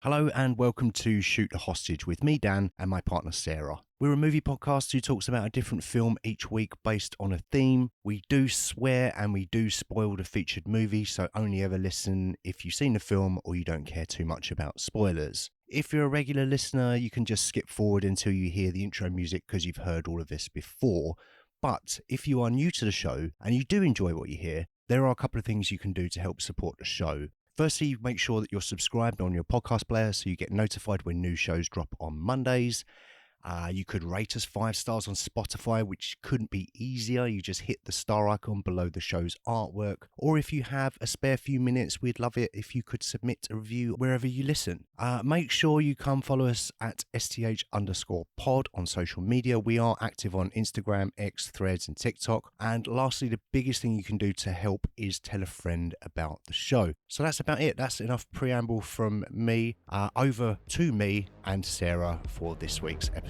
Hello and welcome to Shoot the Hostage with me, Dan, and my partner, Sarah. We're a movie podcast who talks about a different film each week based on a theme. We do swear and we do spoil the featured movie, so only ever listen if you've seen the film or you don't care too much about spoilers. If you're a regular listener, you can just skip forward until you hear the intro music because you've heard all of this before. But if you are new to the show and you do enjoy what you hear, there are a couple of things you can do to help support the show. Firstly, make sure that you're subscribed on your podcast player so you get notified when new shows drop on Mondays. You could rate us 5 stars on Spotify, which couldn't be easier. You just hit the star icon below the show's artwork. Or if you have a spare few minutes, we'd love it if you could submit a review wherever you listen. Make sure you come follow us at STH_pod on social media. We are active on Instagram, X, Threads, and TikTok. And lastly, the biggest thing you can do to help is tell a friend about the show. So that's about it. That's enough preamble from me. Over to me and Sarah for this week's episode.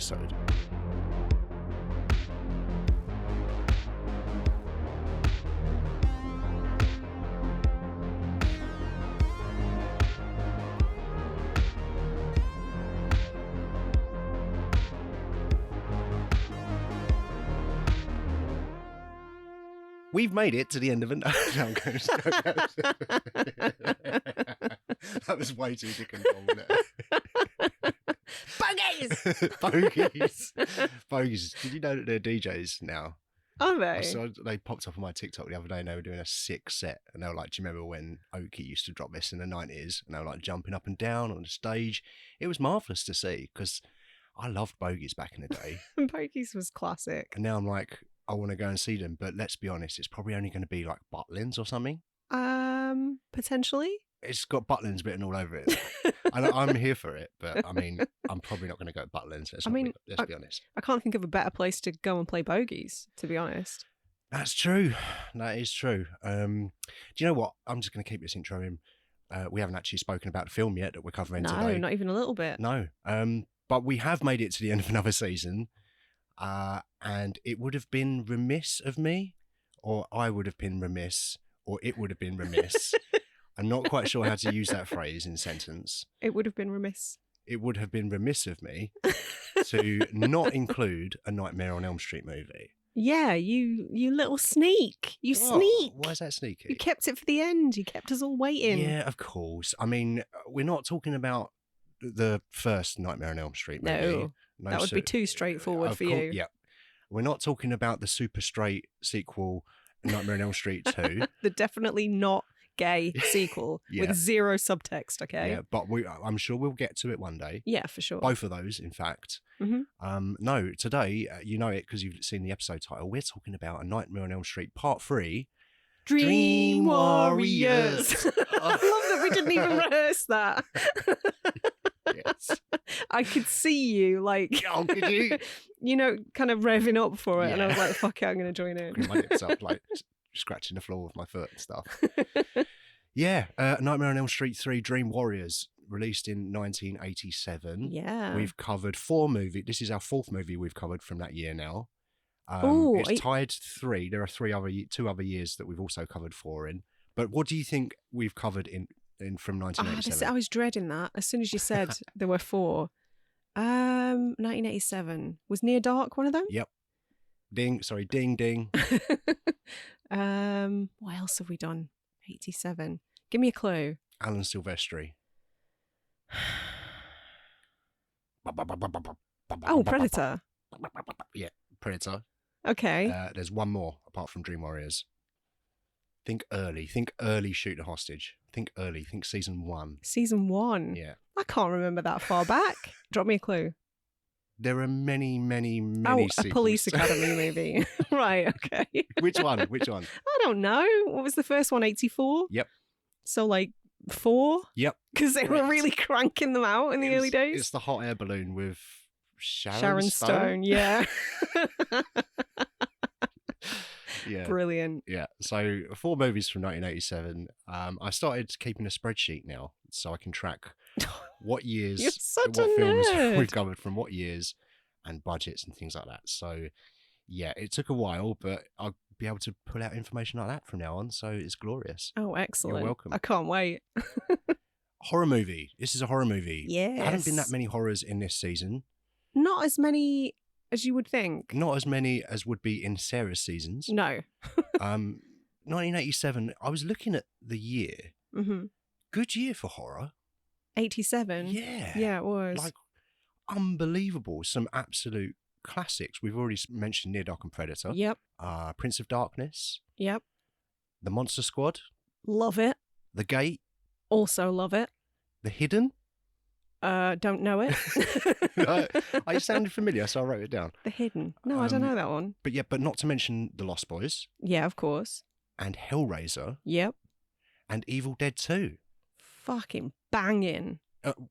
We've made it to the end of it. That was way too dick and dong, wasn't it? Bogies! Bogies. Did you know that they're DJs now? Are they? So they popped up on my TikTok the other day and they were doing a sick set. And they were like, do you remember when Oki used to drop this in the 90s? And they were like jumping up and down on the stage. It was marvellous to see because I loved Bogies back in the day. Bogies was classic. And now I'm like, I want to go and see them. But let's be honest, it's probably only going to be like Butlins or something. Potentially. It's got Butlins written all over it. I'm here for it, but I mean, I'm probably not going to go to Butlins. Let's be honest. I can't think of a better place to go and play bogies, to be honest. That's true. That is true. Do you know what? I'm just going to keep this intro in. We haven't actually spoken about the film yet that we're covering today. No, not even a little bit. No. But we have made it to the end of another season. And it would have been remiss of me, or I would have been remiss, or it would have been remiss. I'm not quite sure how to use that phrase in a sentence. It would have been remiss. It would have been remiss of me to not include a Nightmare on Elm Street movie. Yeah, you little sneak. You sneak. Why is that sneaky? You kept it for the end. You kept us all waiting. Yeah, of course. I mean, we're not talking about the first Nightmare on Elm Street movie. No, that would be too straightforward for you. Yeah. We're not talking about the super straight sequel, Nightmare on Elm Street 2. The definitely not gay sequel with zero subtext, okay? Yeah, but I'm sure we'll get to it one day. Yeah, for sure. Both of those, in fact. Mm-hmm. No, today, you know it because you've seen the episode title, we're talking about A Nightmare on Elm Street Part 3. Dream Warriors. I love that we didn't even rehearse that. Yes. I could see you, like, oh, could you? You know, kind of revving up for it. Yeah. And I was like, fuck it, I'm going to join in. My lips up, like, scratching the floor with my foot and stuff. Yeah, Nightmare on Elm Street 3 Dream Warriors, released in 1987. Yeah. We've covered 4 movies. This is our 4th movie we've covered from that year now. It's tied 3. There are 2 other years that we've also covered 4 in. But what do you think we've covered in from 1987? I was dreading that. As soon as you said there were 4. 1987. Was Near Dark one of them? Yep. Ding, ding. What else have we done? 87. Give me a clue. Alan Silvestri. Oh, Predator. Yeah, Predator. Okay. There's one more apart from Dream Warriors. Think early. Shoot the Hostage. Think early. Think season 1. Season 1? Yeah. I can't remember that far back. Drop me a clue. There are many sequels. A Police Academy movie. Right, okay. Which one? I don't know. What was the first one? 84? Yep. So like 4? Yep. Because they were really cranking them out in the early days. It's the hot air balloon with Sharon Stone. Yeah. Yeah. Brilliant. Yeah. So 4 movies from 1987. I started keeping a spreadsheet now so I can track what years, You're such what a films nerd. we've covered from what years and budgets and things like that. So yeah, it took a while, but I'll be able to pull out information like that from now on. So it's glorious. Oh, excellent. You're welcome. I can't wait. Horror movie. This is a horror movie. Yes. There haven't been that many horrors in this season. Not as many as you would think. Not as many as would be in Sarah's seasons. No. 1987, I was looking at the year. Mm-hmm. Good year for horror. 87? Yeah. Yeah, it was. Like, unbelievable. Some absolute classics. We've already mentioned Near Dark and Predator. Yep. Prince of Darkness. Yep. The Monster Squad. Love it. The Gate. Also love it. The Hidden. Don't know it. I sounded familiar, so I wrote it down. The Hidden. No, I don't know that one. But yeah, but not to mention The Lost Boys. Yeah, of course. And Hellraiser. Yep. And Evil Dead 2. Fucking banging.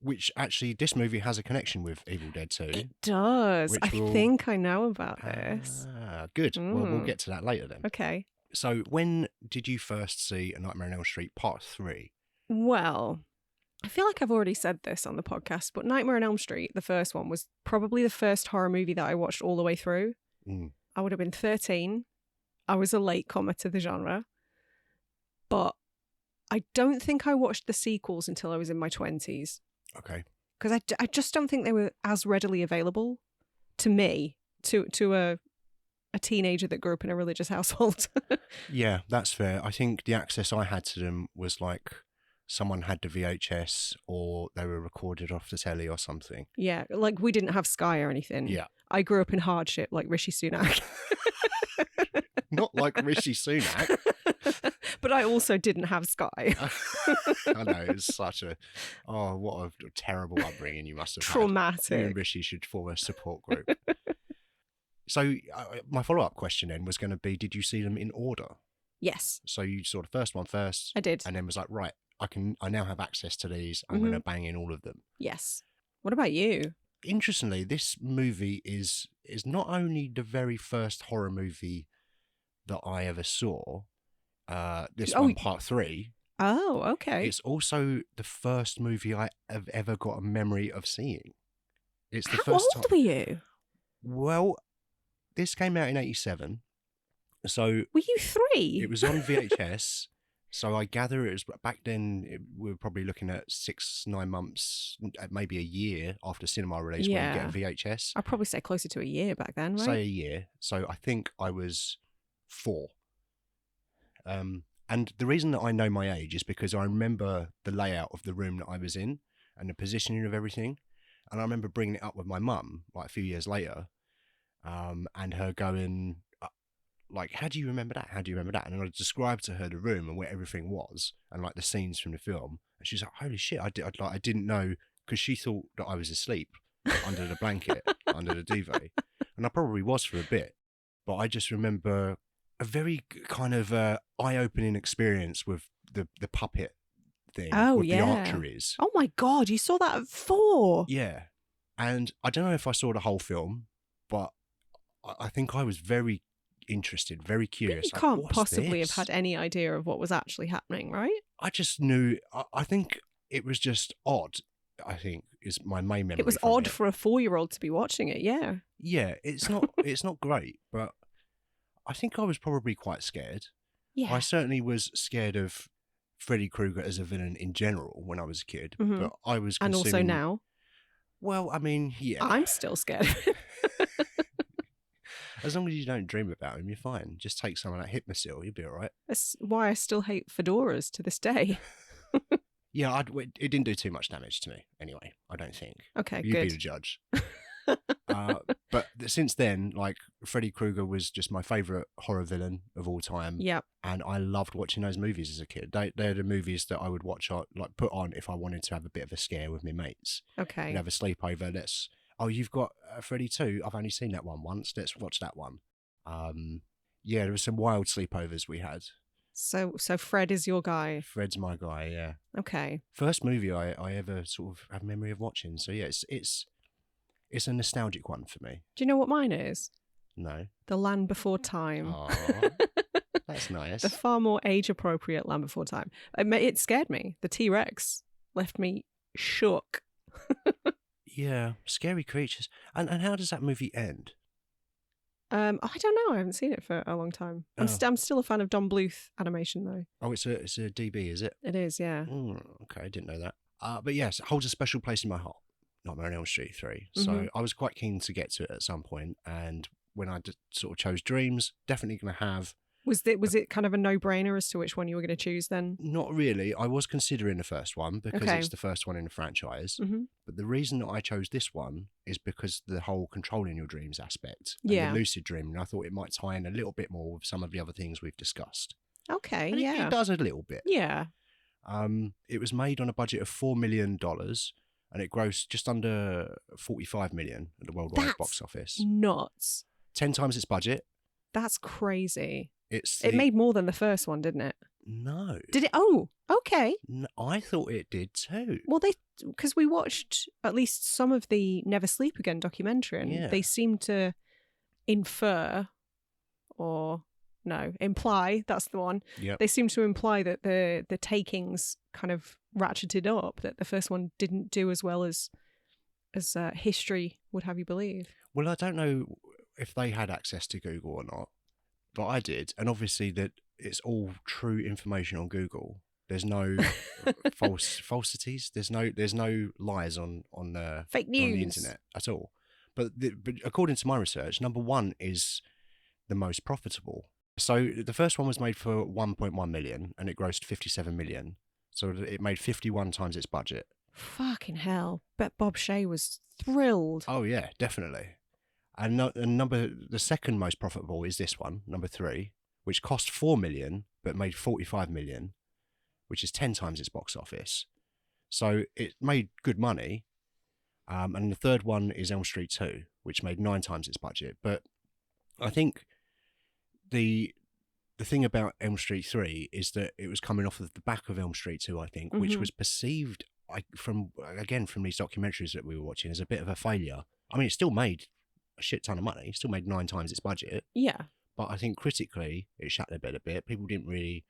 Which actually, this movie has a connection with Evil Dead 2. It does. I think I know about this. Good. Well, we'll get to that later then. Okay. So when did you first see A Nightmare on Elm Street Part 3? Well, I feel like I've already said this on the podcast, but Nightmare on Elm Street, the first one, was probably the first horror movie that I watched all the way through. I would have been 13. I was a latecomer to the genre. But I don't think I watched the sequels until I was in my 20s. Okay. Because I just don't think they were as readily available to me, to a teenager that grew up in a religious household. Yeah, that's fair. I think the access I had to them was like someone had the VHS or they were recorded off the telly or something. Yeah, like we didn't have Sky or anything. Yeah. I grew up in hardship like Rishi Sunak. Not like Rishi Sunak. But I also didn't have Sky. I know, it was such what a terrible upbringing you must have Traumatic. had. You and Rishi should form a support group. So my follow-up question then was going to be, did you see them in order? Yes. So you saw the first one first? I did. And then was like, right, I now have access to these. I'm going to bang in all of them. Yes. What about you? Interestingly, this movie is not only the very first horror movie that I ever saw, one Part 3. Oh, okay. It's also the first movie I have ever got a memory of seeing. It's the How first old were you? Well, this came out in 87. So were you 3? It was on VHS. So I gather it was back then, we were probably looking at 6-9 months, maybe a year after cinema release when you get a VHS. I'd probably say closer to a year back then, right? Say a year. So I think I was 4. And the reason that I know my age is because I remember the layout of the room that I was in and the positioning of everything. And I remember bringing it up with my mum like a few years later, and her going, like, how do you remember that? How do you remember that? And I described to her the room and where everything was and like the scenes from the film. And she's like, holy shit, I didn't know, because she thought that I was asleep under the blanket, under the duvet. And I probably was for a bit, but I just remember a very kind of eye-opening experience with the puppet thing. Oh, with the archeries. Oh my God, you saw that at 4? Yeah. And I don't know if I saw the whole film, but I think I was very interested, very curious. You can't possibly have had any idea of what was actually happening, right? I just knew, I think it was just odd, I think, is my main memory. It was odd for a 4-year-old to be watching it, yeah. Yeah, it's not great, but I think I was probably quite scared. Yeah. I certainly was scared of Freddy Krueger as a villain in general when I was a kid, but I was And also now? Well, I mean, yeah. I'm still scared of it. As long as you don't dream about him, you're fine. Just take some of that Hypnosil, you'll be all right. That's why I still hate fedoras to this day. Yeah, it didn't do too much damage to me anyway, I don't think. Okay, You'd good. be the judge. But since then, like, Freddy Krueger was just my favourite horror villain of all time. Yep. And I loved watching those movies as a kid. They're the movies that I would watch, like, put on if I wanted to have a bit of a scare with my mates. Okay. We'd have a sleepover. Oh, you've got Freddy 2? I've only seen that one once. Let's watch that one. Yeah, there were some wild sleepovers we had. So Fred is your guy. Fred's my guy, yeah. Okay. First movie I ever sort of have memory of watching. So yeah, it's a nostalgic one for me. Do you know what mine is? No. The Land Before Time. Oh, that's nice. The far more age-appropriate Land Before Time. It scared me. The T-Rex left me shook. Yeah, scary creatures. And how does that movie end? I don't know. I haven't seen it for a long time. I'm still a fan of Don Bluth animation, though. Oh, it's a DB, is it? It is, yeah. Okay, I didn't know that. But yes, it holds a special place in my heart. Nightmare on Elm Street 3. So I was quite keen to get to it at some point, and when I sort of chose Dreams, definitely going to have. Was it kind of a no-brainer as to which one you were going to choose then? Not really. I was considering the first one because it's the first one in the franchise. But the reason that I chose this one is because the whole controlling your dreams aspect and the lucid dreaming. I thought it might tie in a little bit more with some of the other things we've discussed. Okay, and it does a little bit. Yeah. It was made on a budget of $4 million, and it grossed just under 45 million at the worldwide box office. Nuts. 10 times its budget. That's crazy. It made more than the first one, didn't it? No. Did it? Oh, okay. No, I thought it did too. Well, because we watched at least some of the Never Sleep Again documentary, and they seem to infer, or no, imply, that's the one. Yep. They seem to imply that the takings kind of ratcheted up, that the first one didn't do as well as history would have you believe. Well, I don't know if they had access to Google or not, but I did, and obviously that it's all true information on Google. There's no falsities. There's no lies on fake news on the internet at all. But according to my research, number one is the most profitable. So the first one was made for 1.1 million, and it grossed 57 million. So it made 51 times its budget. Fucking hell! Bet Bob Shea was thrilled. Oh yeah, definitely. And the second most profitable is this one, number 3, which cost 4 million but made 45 million, which is 10 times its box office. So it made good money. And the third one is Elm Street 2, which made 9 times its budget. But I think the thing about Elm Street 3 is that it was coming off of the back of Elm Street 2, I think, which was perceived from these documentaries that we were watching as a bit of a failure. I mean, it still made a shit ton of money. It still made 9 times its budget. Yeah. But I think critically, it shat the bed a bit. People didn't really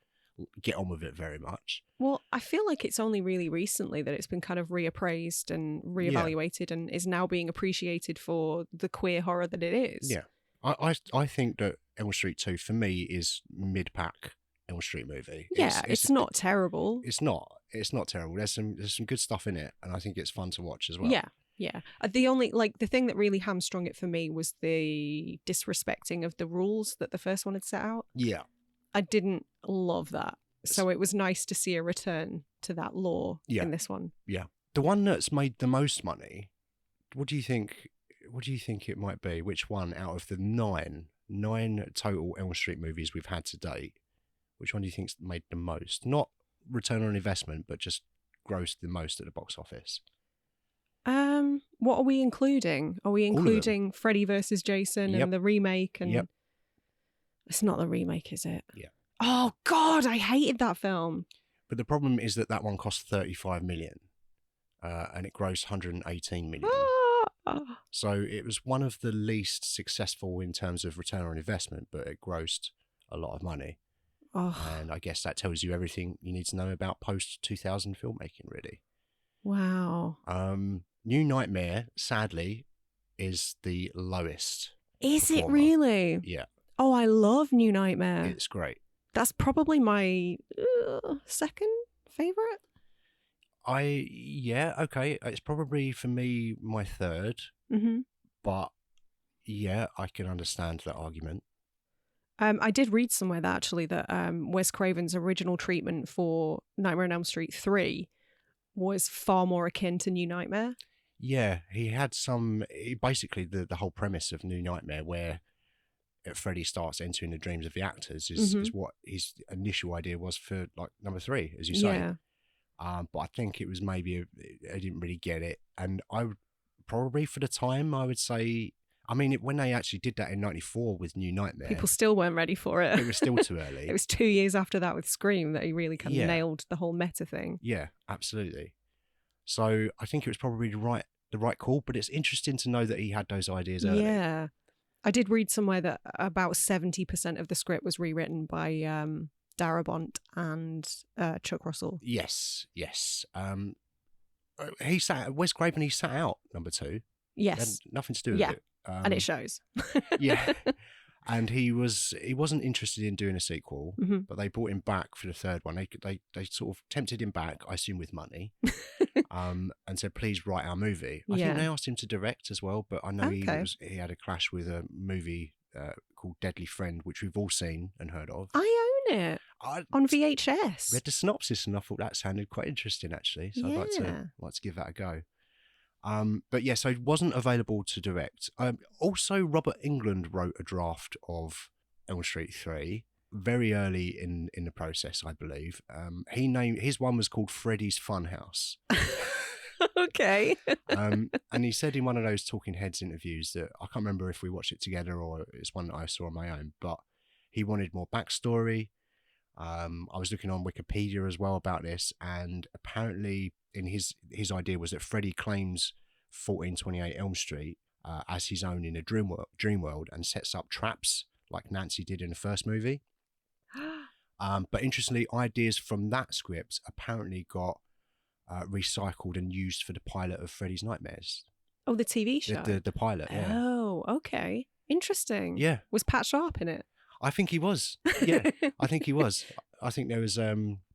get on with it very much. Well, I feel like it's only really recently that it's been kind of reappraised and reevaluated and is now being appreciated for the queer horror that it is. Yeah. I think that Elm Street 2, for me, is mid-pack Elm Street movie. Yeah, it's not terrible. It's not terrible. There's some good stuff in it, and I think it's fun to watch as well. Yeah. Yeah. The thing that really hamstrung it for me was the disrespecting of the rules that the first one had set out. Yeah. I didn't love that. So it was nice to see a return to that law in this one. Yeah. The one that's made the most money, what do you think it might be? Which one out of the nine total Elm Street movies we've had to date, which one do you think's made the most? Not return on investment, but just grossed the most at the box office. What are we including? Are we including Freddy versus Jason and the remake? And it's not the remake, is it? Yeah. Oh God, I hated that film. But the problem is that one cost 35 million, and it grossed 118 million. So it was one of the least successful in terms of return on investment, but it grossed a lot of money. And I guess that tells you everything you need to know about post-2000 filmmaking, really. Wow. New Nightmare, sadly, is the lowest. Is performer. It really? Yeah. Oh, I love New Nightmare. It's great. That's probably my second favourite. Okay. It's probably, for me, my third. Mm-hmm. But, yeah, I can understand that argument. I did read somewhere that Wes Craven's original treatment for Nightmare on Elm Street 3 was far more akin to New Nightmare. Yeah, he had basically the whole premise of New Nightmare, where Freddy starts entering the dreams of the actors, is what his initial idea was for like number 3, as you say. Yeah. But I think it was maybe I didn't really get it, and I would probably, for the time, I would say, I mean, when they actually did that in '94 with New Nightmare, people still weren't ready for it. It was still too early. It was 2 years after that with Scream that he really kind of nailed the whole meta thing. Yeah, absolutely. So I think it was probably the right call, but it's interesting to know that he had those ideas early. Yeah. I did read somewhere that about 70% of the script was rewritten by Darabont and Chuck Russell. Yes. Wes Craven, he sat out number 2. Yes. Had nothing to do with it. And it shows. Yeah. And he wasn't interested in doing a sequel, but they brought him back for the third one. They sort of tempted him back, I assume with money, and said, please write our movie. I think they asked him to direct as well, but I know he had a clash with a movie called Deadly Friend, which we've all seen and heard of. I own it on VHS. Read the synopsis and I thought that sounded quite interesting actually. So I'd like to give that a go. But yeah, so it wasn't available to direct. Also, Robert Englund wrote a draft of Elm Street 3 very early in the process, I believe. He named his one was called Freddy's Funhouse. Okay. And he said in one of those Talking Heads interviews that I can't remember if we watched it together or it's one that I saw on my own, but he wanted more backstory. I was looking on Wikipedia as well about this, and apparently in his idea was that Freddy claims 1428 Elm Street as his own in a dream world and sets up traps like Nancy did in the first movie. But interestingly, ideas from that script apparently got recycled and used for the pilot of Freddy's Nightmares. Oh, the TV show? The pilot, yeah. Oh, okay. Interesting. Yeah. Was Pat Sharp in it? I think he was. Yeah, I think he was. I think there was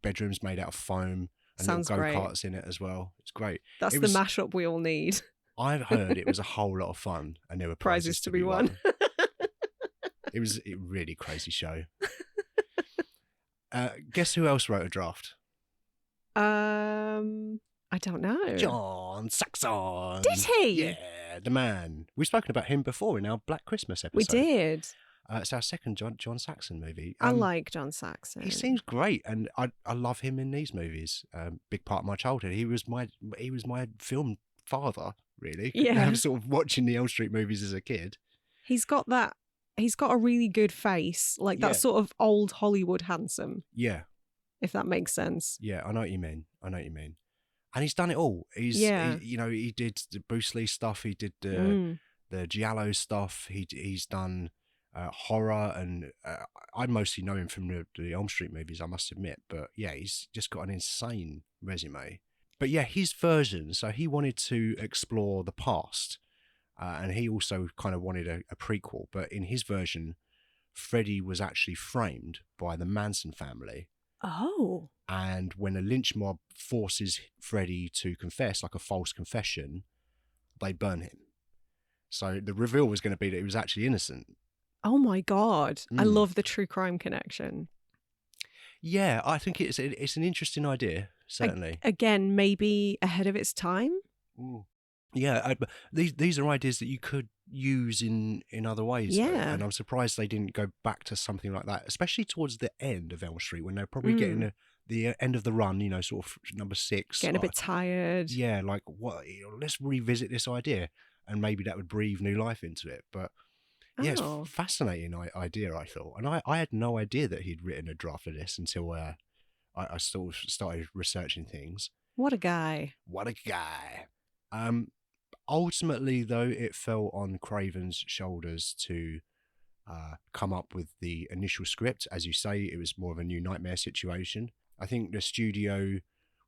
bedrooms made out of foam and Sounds little go-karts in it as well. It's great. That's the mashup we all need. I've heard it was a whole lot of fun and there were prizes to be won. It was a really crazy show. Guess who else wrote a draft? I don't know. John Saxon. Did he? Yeah, the man. We've spoken about him before in our Black Christmas episode. We did. It's our second John Saxon movie. I like John Saxon. He seems great, and I love him in these movies. Big part of my childhood. He was my film father, really. Yeah. I was sort of watching the Elm Street movies as a kid. He's got a really good face, like that sort of old Hollywood handsome. Yeah. If that makes sense. Yeah, I know what you mean. And he's done it all. He did the Bruce Lee stuff. He did the Giallo stuff. He's done horror, and I mostly know him from the Elm Street movies, I must admit. But yeah, he's just got an insane resume. But yeah, his version, so he wanted to explore the past, and he also kind of wanted a prequel. But in his version, Freddy was actually framed by the Manson family. Oh. And when a lynch mob forces Freddy to confess, like a false confession, they burn him. So the reveal was going to be that he was actually innocent. Oh my God. I love the true crime connection. Yeah, I think it's an interesting idea, certainly. Again, maybe ahead of its time? Yeah, these are ideas that you could use in other ways. Yeah. And I'm surprised they didn't go back to something like that, especially towards the end of Elm Street when they're probably getting the end of the run, sort of number 6. Getting a bit tired. Yeah, like, what? Let's revisit this idea. And maybe that would breathe new life into it. But yeah, it's a fascinating idea, I thought. And I had no idea that he'd written a draft of this until I sort of started researching things. What a guy. Ultimately, though, it fell on Craven's shoulders to come up with the initial script. As you say, it was more of a new nightmare situation. I think the studio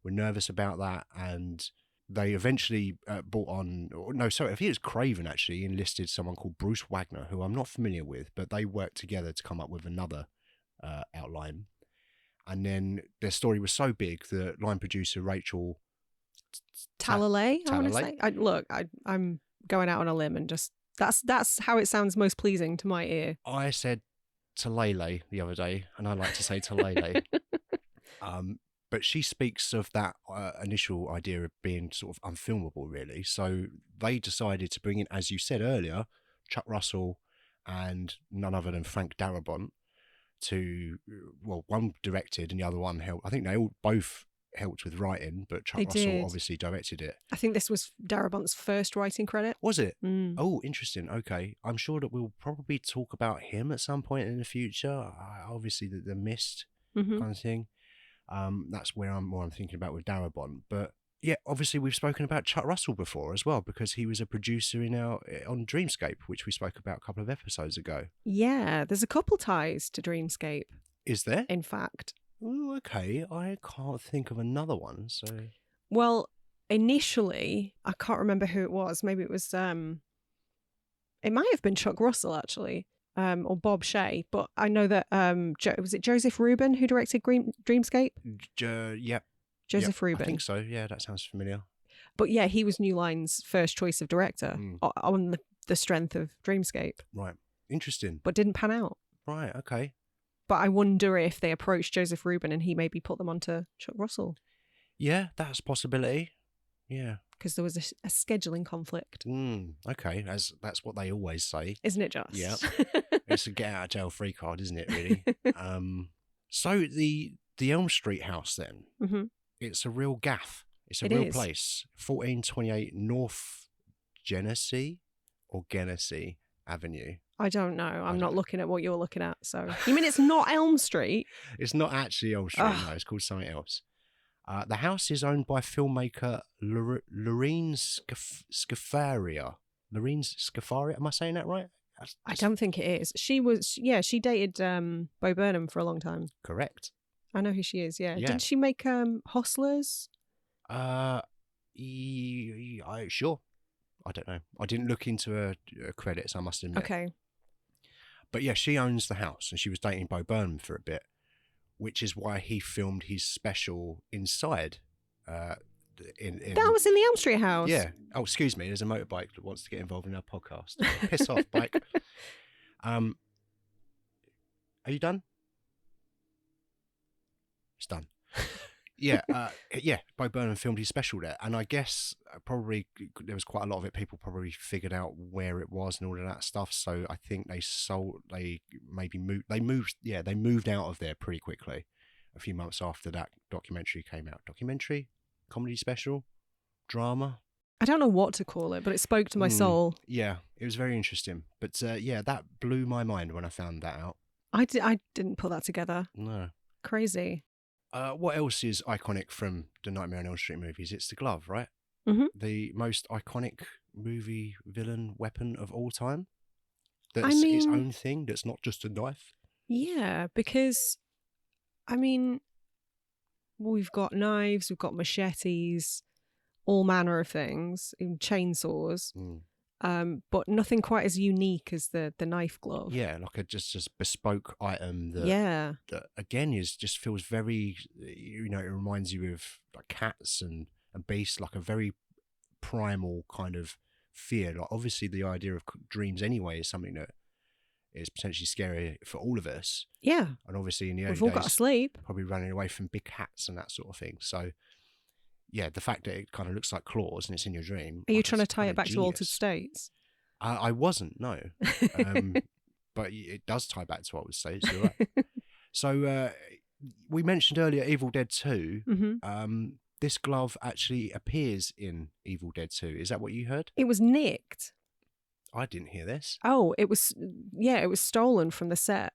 were nervous about that, and they eventually brought on... I think it was Craven actually enlisted someone called Bruce Wagner, who I'm not familiar with, but they worked together to come up with another outline. And then their story was so big that line producer Rachel... Talalay, I want to say. I'm going out on a limb and just that's how it sounds most pleasing to my ear. I said Talalay the other day, and I like to say Talalay. But she speaks of that initial idea of being sort of unfilmable, really. So they decided to bring in, as you said earlier, Chuck Russell and none other than Frank Darabont to, one directed and the other one helped. I think they both helped with writing, but Chuck Russell obviously directed it. I think this was Darabont's first writing credit. Was it? Oh, interesting. Okay. I'm sure that we'll probably talk about him at some point in the future. Obviously, the Mist kind of thing. That's where I'm thinking about with Darabont. But yeah, obviously we've spoken about Chuck Russell before as well, because he was a producer on Dreamscape, which we spoke about a couple of episodes ago. Yeah, there's a couple ties to Dreamscape. Is there? In fact. Oh, okay. I can't think of another one. So, well, initially, I can't remember who it was. Maybe it was. It might have been Chuck Russell actually. or Bob Shea, but I know that was it Joseph Rubin who directed Dreamscape? Yep. Joseph Rubin. I think so. Yeah, that sounds familiar. But yeah, he was New Line's first choice of director on the strength of Dreamscape. Right. Interesting. But didn't pan out. Right. Okay. But I wonder if they approached Joseph Rubin and he maybe put them onto Chuck Russell. Yeah, that's a possibility. Yeah. Because there was a scheduling conflict. Okay, that's what they always say. Isn't it just? Yeah. It's a get out of jail free card, isn't it, really? So the Elm Street house then, it's a real gaff. It's a real place. 1428 North Genesee Avenue. I don't know. I'm not looking at what you're looking at. So you mean it's not Elm Street? It's not actually Elm Street, no. It's called something else. The house is owned by filmmaker Lorene Scafaria. Lorene Scafaria? Am I saying that right? I don't think it is. She dated Bo Burnham for a long time. Correct. I know who she is, yeah. Didn't she make Hustlers? Sure. I don't know. I didn't look into her credits, I must admit. Okay. But yeah, she owns the house and she was dating Bo Burnham for a bit, which is why he filmed his special inside. That was in the Elm Street house? Yeah. Oh, excuse me. There's a motorbike that wants to get involved in our podcast. Piss off, bike. Are you done? It's done. Yeah, Bo Burnham filmed his special there, and I guess probably there was quite a lot of it. People probably figured out where it was and all of that stuff. So I think they moved out of there pretty quickly. A few months after that documentary came out. Documentary, comedy special, drama. I don't know what to call it, but it spoke to my soul. Yeah, it was very interesting. But that blew my mind when I found that out. I didn't put that together. No. Crazy. What else is iconic from the Nightmare on Elm Street movies? It's the glove, right? Mm-hmm. The most iconic movie villain weapon of all time. That's its own thing. That's not just a knife. Yeah, because, we've got knives, we've got machetes, all manner of things, even chainsaws. But nothing quite as unique as the knife glove. Yeah, like a just bespoke item that again just feels very, it reminds you of like cats and beasts, like a very primal kind of fear. Like obviously the idea of dreams anyway is something that is potentially scary for all of us. Yeah. And obviously in the early we've all days, got to sleep. Probably running away from big cats and that sort of thing. So yeah, the fact that it kind of looks like claws and it's in your dream. Are you trying to tie it back to Altered States? I wasn't, no. But it does tie back to Altered States, you're right. So we mentioned earlier Evil Dead 2. Mm-hmm. This glove actually appears in Evil Dead 2. Is that what you heard? It was nicked. I didn't hear this. Oh, it was stolen from the set.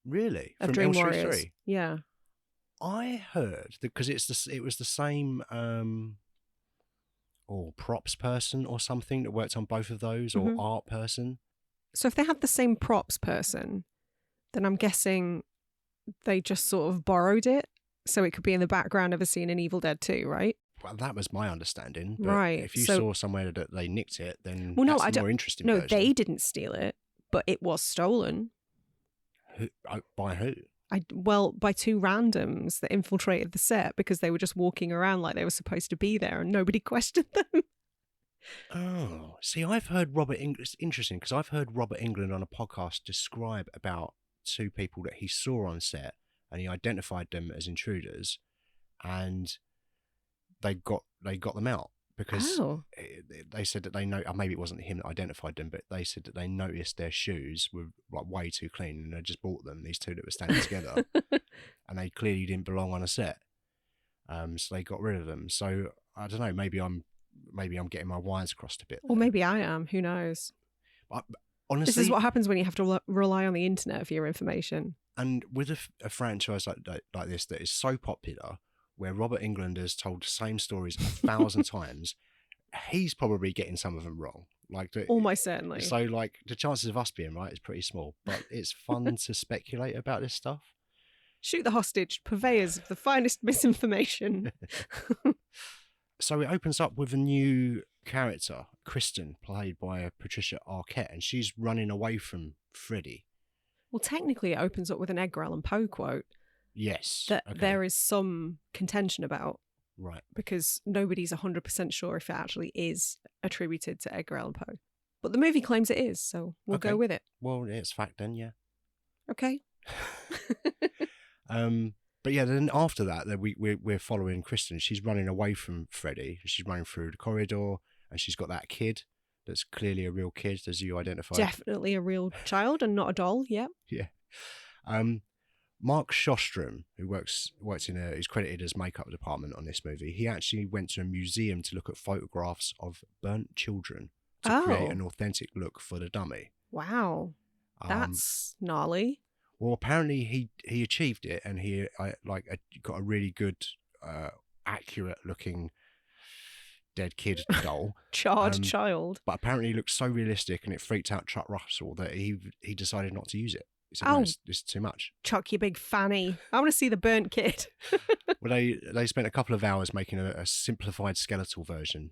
Really? Of From Dream Elm Street Warriors. 3? Yeah. I heard, because it was the same props person or something that worked on both of those, or art person. So if they have the same props person, then I'm guessing they just sort of borrowed it so it could be in the background of a scene in Evil Dead 2, right? Well, that was my understanding. But right. if you saw somewhere that they nicked it, then well, that's the more interesting version. They didn't steal it, but it was stolen. By who? By two randoms that infiltrated the set because they were just walking around like they were supposed to be there and nobody questioned them. Oh, see, I've heard Robert England. It's interesting because I've heard Robert England on a podcast describe about two people that he saw on set and he identified them as intruders, and they got them out because they said that they know. Maybe it wasn't him that identified them, but they said that they noticed their shoes were like way too clean and they just bought them. These two that were standing together, and they clearly didn't belong on a set. So they got rid of them. So I don't know. Maybe I'm getting my wires crossed a bit. Or maybe I am. Who knows? Honestly, this is what happens when you have to rely on the internet for your information. And with a franchise like this that is so popular, where Robert England has told the same stories 1,000 times, he's probably getting some of them wrong. Almost certainly. So, like, the chances of us being right is pretty small. But it's fun to speculate about this stuff. Shoot the hostage, purveyors of the finest misinformation. So it opens up with a new character, Kristen, played by Patricia Arquette, and she's running away from Freddy. Well, technically it opens up with an Edgar Allan Poe quote Yes. that Okay. there is some contention about. Right. Because nobody's 100% sure if it actually is attributed to Edgar Allan Poe. But the movie claims it is, so we'll go with it. Well, it's fact then, yeah. Okay. But yeah, then after that, we're following Kristen. She's running away from Freddy. She's running through the corridor, and she's got that kid that's clearly a real kid, as you identified. Definitely a real child and not a doll, yeah. Yeah. Mark Shostrom, who works in is credited as makeup department on this movie. He actually went to a museum to look at photographs of burnt children to create an authentic look for the dummy. Wow. That's gnarly. Well, apparently he achieved it, and he got a really good, accurate looking dead kid doll, charred child. But apparently, it looked so realistic, and it freaked out Chuck Russell that he decided not to use it. He said, no, it's too much. Chuck, you big fanny! I want to see the burnt kid. Well, they spent a couple of hours making a simplified skeletal version,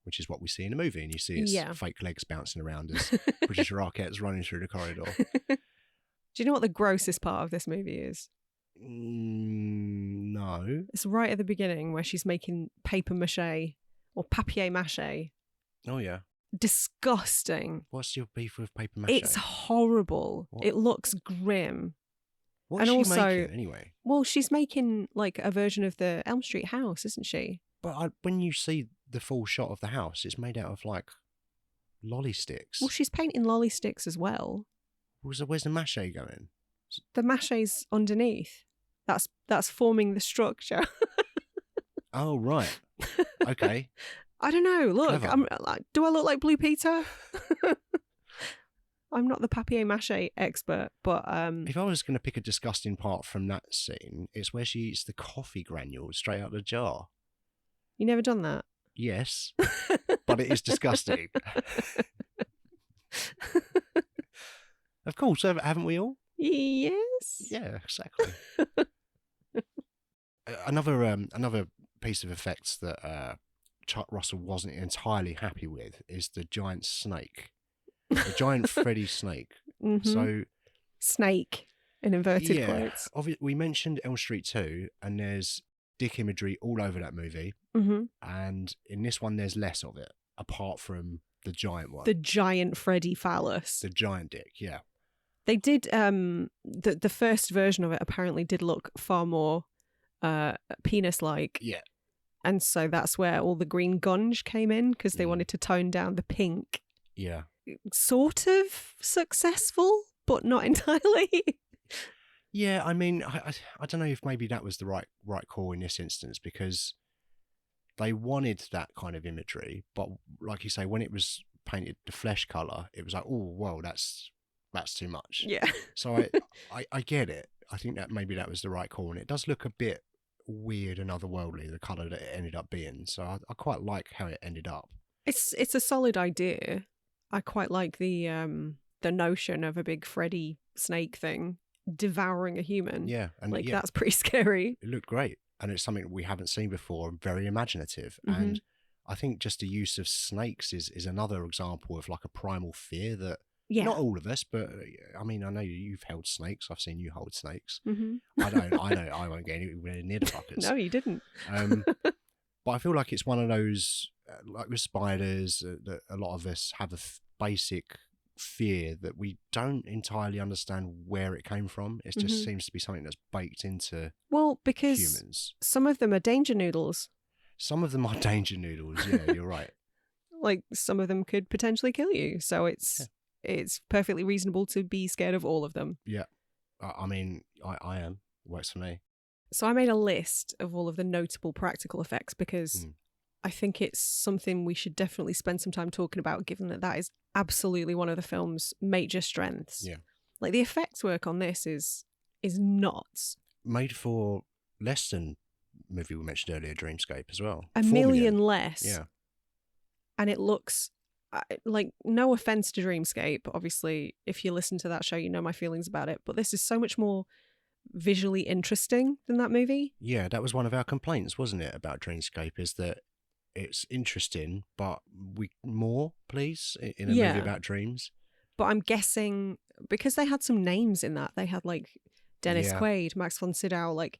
which is what we see in the movie, and you see its fake legs bouncing around as British Arquette's running through the corridor. Do you know what the grossest part of this movie is? No. It's right at the beginning where she's making paper mache or papier mache. Oh, yeah. Disgusting. What's your beef with paper mache? It's horrible. What? It looks grim. What's she making, anyway? Well, she's making like a version of the Elm Street house, isn't she? But when you see the full shot of the house, it's made out of like lolly sticks. Well, she's painting lolly sticks as well. Where's the mache going? The mache's underneath. That's forming the structure. Oh, right. Okay. I don't know. Look, do I look like Blue Peter? I'm not the papier mache expert, but if I was going to pick a disgusting part from that scene, it's where she eats the coffee granules straight out of the jar. You never done that? Yes, but it is disgusting. Of course, haven't we all? Yes. Yeah, exactly. Another piece of effects that Chuck Russell wasn't entirely happy with is the giant snake, the giant Freddy snake. Mm-hmm. So, snake in inverted quotes. We mentioned Elm Street 2, and there's dick imagery all over that movie. Mm-hmm. And in this one, there's less of it, apart from the giant one. The giant Freddy phallus. The giant dick, yeah. They did, the first version of it apparently did look far more penis-like. Yeah. And so that's where all the green gunge came in, because they wanted to tone down the pink. Yeah. Sort of successful, but not entirely. Yeah, I mean, I don't know if maybe that was the right call in this instance, because they wanted that kind of imagery, but like you say, when it was painted the flesh colour, it was like, oh, well, that's too much. Yeah. So I get it. I think that maybe that was the right call, and it does look a bit weird and otherworldly, the colour that it ended up being. So I quite like how it ended up. It's a solid idea. I quite like the notion of a big Freddy snake thing devouring a human. Yeah, and that's pretty scary. It looked great, and it's something we haven't seen before. Very imaginative, Mm-hmm. and I think just the use of snakes is another example of like a primal fear that. Yeah. Not all of us, but I mean, I know you've held snakes. I've seen you hold snakes. Mm-hmm. I know I won't get anywhere near the fuckers. No, you didn't. But I feel like it's one of those, like with spiders, that a lot of us have a basic fear that we don't entirely understand where it came from. It just seems to be something that's baked into because humans. Some of them are danger noodles. Some of them are danger noodles, yeah, you're right. Like, some of them could potentially kill you. So it's perfectly reasonable to be scared of all of them. Yeah. I mean, I am. It works for me. So I made a list of all of the notable practical effects because I think it's something we should definitely spend some time talking about, given that is absolutely one of the film's major strengths. Yeah. Like, the effects work on this is nuts. Made for less than the movie we mentioned earlier, Dreamscape, as well. $1 million less. Yeah. And it looks... like, no offense to Dreamscape, obviously, if you listen to that show, you know my feelings about it, but this is so much more visually interesting than that movie. Yeah, that was one of our complaints, wasn't it, about Dreamscape, is that it's interesting, but more, please, in a movie about dreams. But I'm guessing because they had some names in that. They had like Dennis Quaid, Max von Sydow. Like,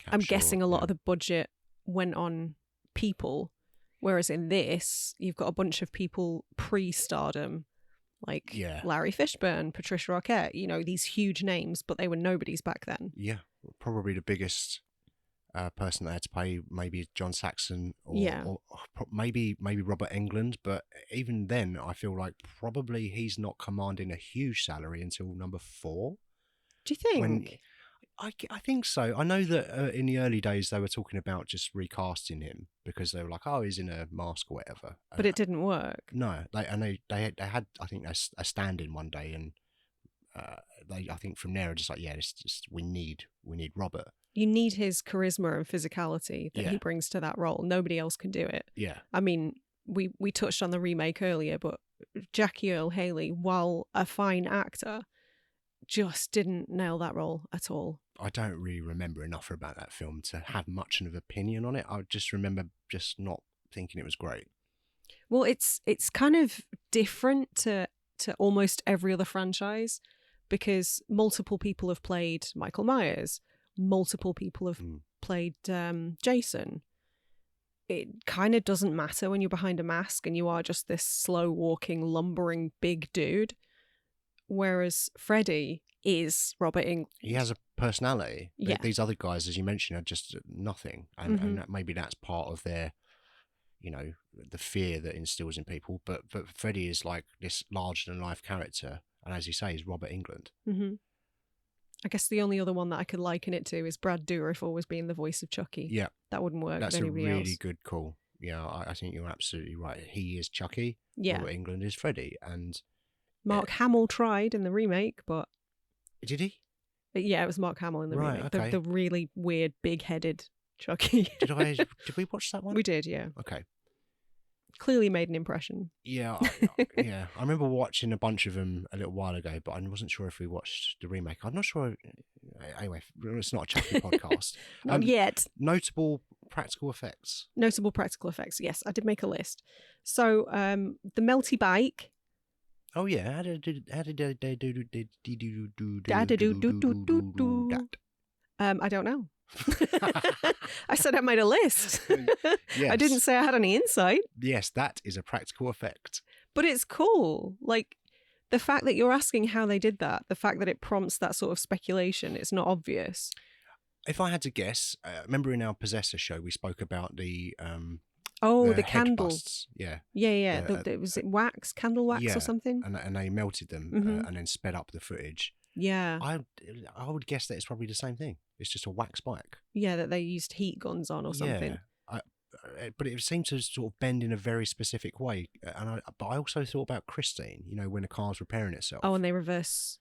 I'm guessing a lot of the budget went on people, whereas in this, you've got a bunch of people pre-stardom, like Larry Fishburne, Patricia Arquette. You know, these huge names, but they were nobodies back then. Yeah, probably the biggest person that had to pay maybe John Saxon or maybe Robert Englund, but even then I feel like probably he's not commanding a huge salary until number 4. Do you think? I think so. I know that in the early days they were talking about just recasting him because they were like, oh, he's in a mask or whatever. But it didn't work. No, they had I think a stand-in one day, and I think from there are just like, it's just we need Robert. You need his charisma and physicality that he brings to that role. Nobody else can do it. Yeah. I mean, we touched on the remake earlier, but Jackie Earle Haley, while a fine actor, just didn't nail that role at all. I don't really remember enough about that film to have much of an opinion on it. I just remember just not thinking it was great. Well, it's kind of different to almost every other franchise because multiple people have played Michael Myers. Multiple people have played Jason. It kind of doesn't matter when you're behind a mask and you are just this slow-walking, lumbering big dude. Whereas Freddy is Robert Englund. He has a personality. Yeah. These other guys, as you mentioned, are just nothing. And maybe that's part of their, the fear that instills in people. But Freddy is like this larger-than-life character. And as you say, he's Robert Englund. Mm-hmm. I guess the only other one that I could liken it to is Brad Dourif always being the voice of Chucky. Yeah. That wouldn't work That's with anybody a really else. good call. Yeah, I think you're absolutely right. He is Chucky. Yeah. Robert Englund is Freddy. And Mark Hamill tried in the remake, but... Did he? Yeah, it was Mark Hamill in the remake. Okay. The really weird, big-headed Chucky. Did we watch that one? We did, yeah. Okay. Clearly made an impression. Yeah, I remember watching a bunch of them a little while ago, but I wasn't sure if we watched the remake. I'm not sure. Anyway, it's not a Chucky podcast. Not yet. Notable practical effects. Notable practical effects. Yes, I did make a list. So, the melty bike. Oh yeah, how did they do that? I don't know. I said I made a list. Yes. I didn't say I had any insight. Yes, that is a practical effect. But it's cool. Like, the fact that you're asking how they did that, the fact that it prompts that sort of speculation, it's not obvious. If I had to guess, remember in our Possessor show, we spoke about the the head candle. busts. Yeah. Was it wax, candle wax or something? And they melted them and then sped up the footage. Yeah. I would guess that it's probably the same thing. It's just a wax bike. Yeah, that they used heat guns on or something. Yeah. But it seemed to sort of bend in a very specific way. But I also thought about Christine, when a car's repairing itself. Oh, and they reverse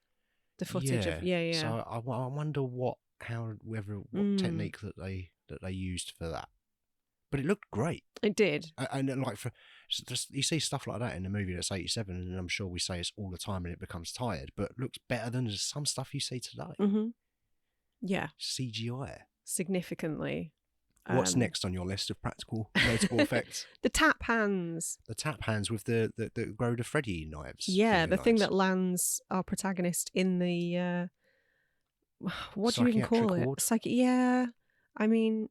the footage of... Yeah. So I wonder what technique that they used for that. But it looked great. It did. And you see stuff like that in the movie that's 87, and I'm sure we say it's all the time and it becomes tired, but looks better than some stuff you see today. Mm-hmm. Yeah. CGI. Significantly. What's next on your list of practical notable effects? The tap hands. The tap hands with the grow to Freddy knives. Yeah, the thing that lands our protagonist in the... what do you even call it? Yeah. I mean...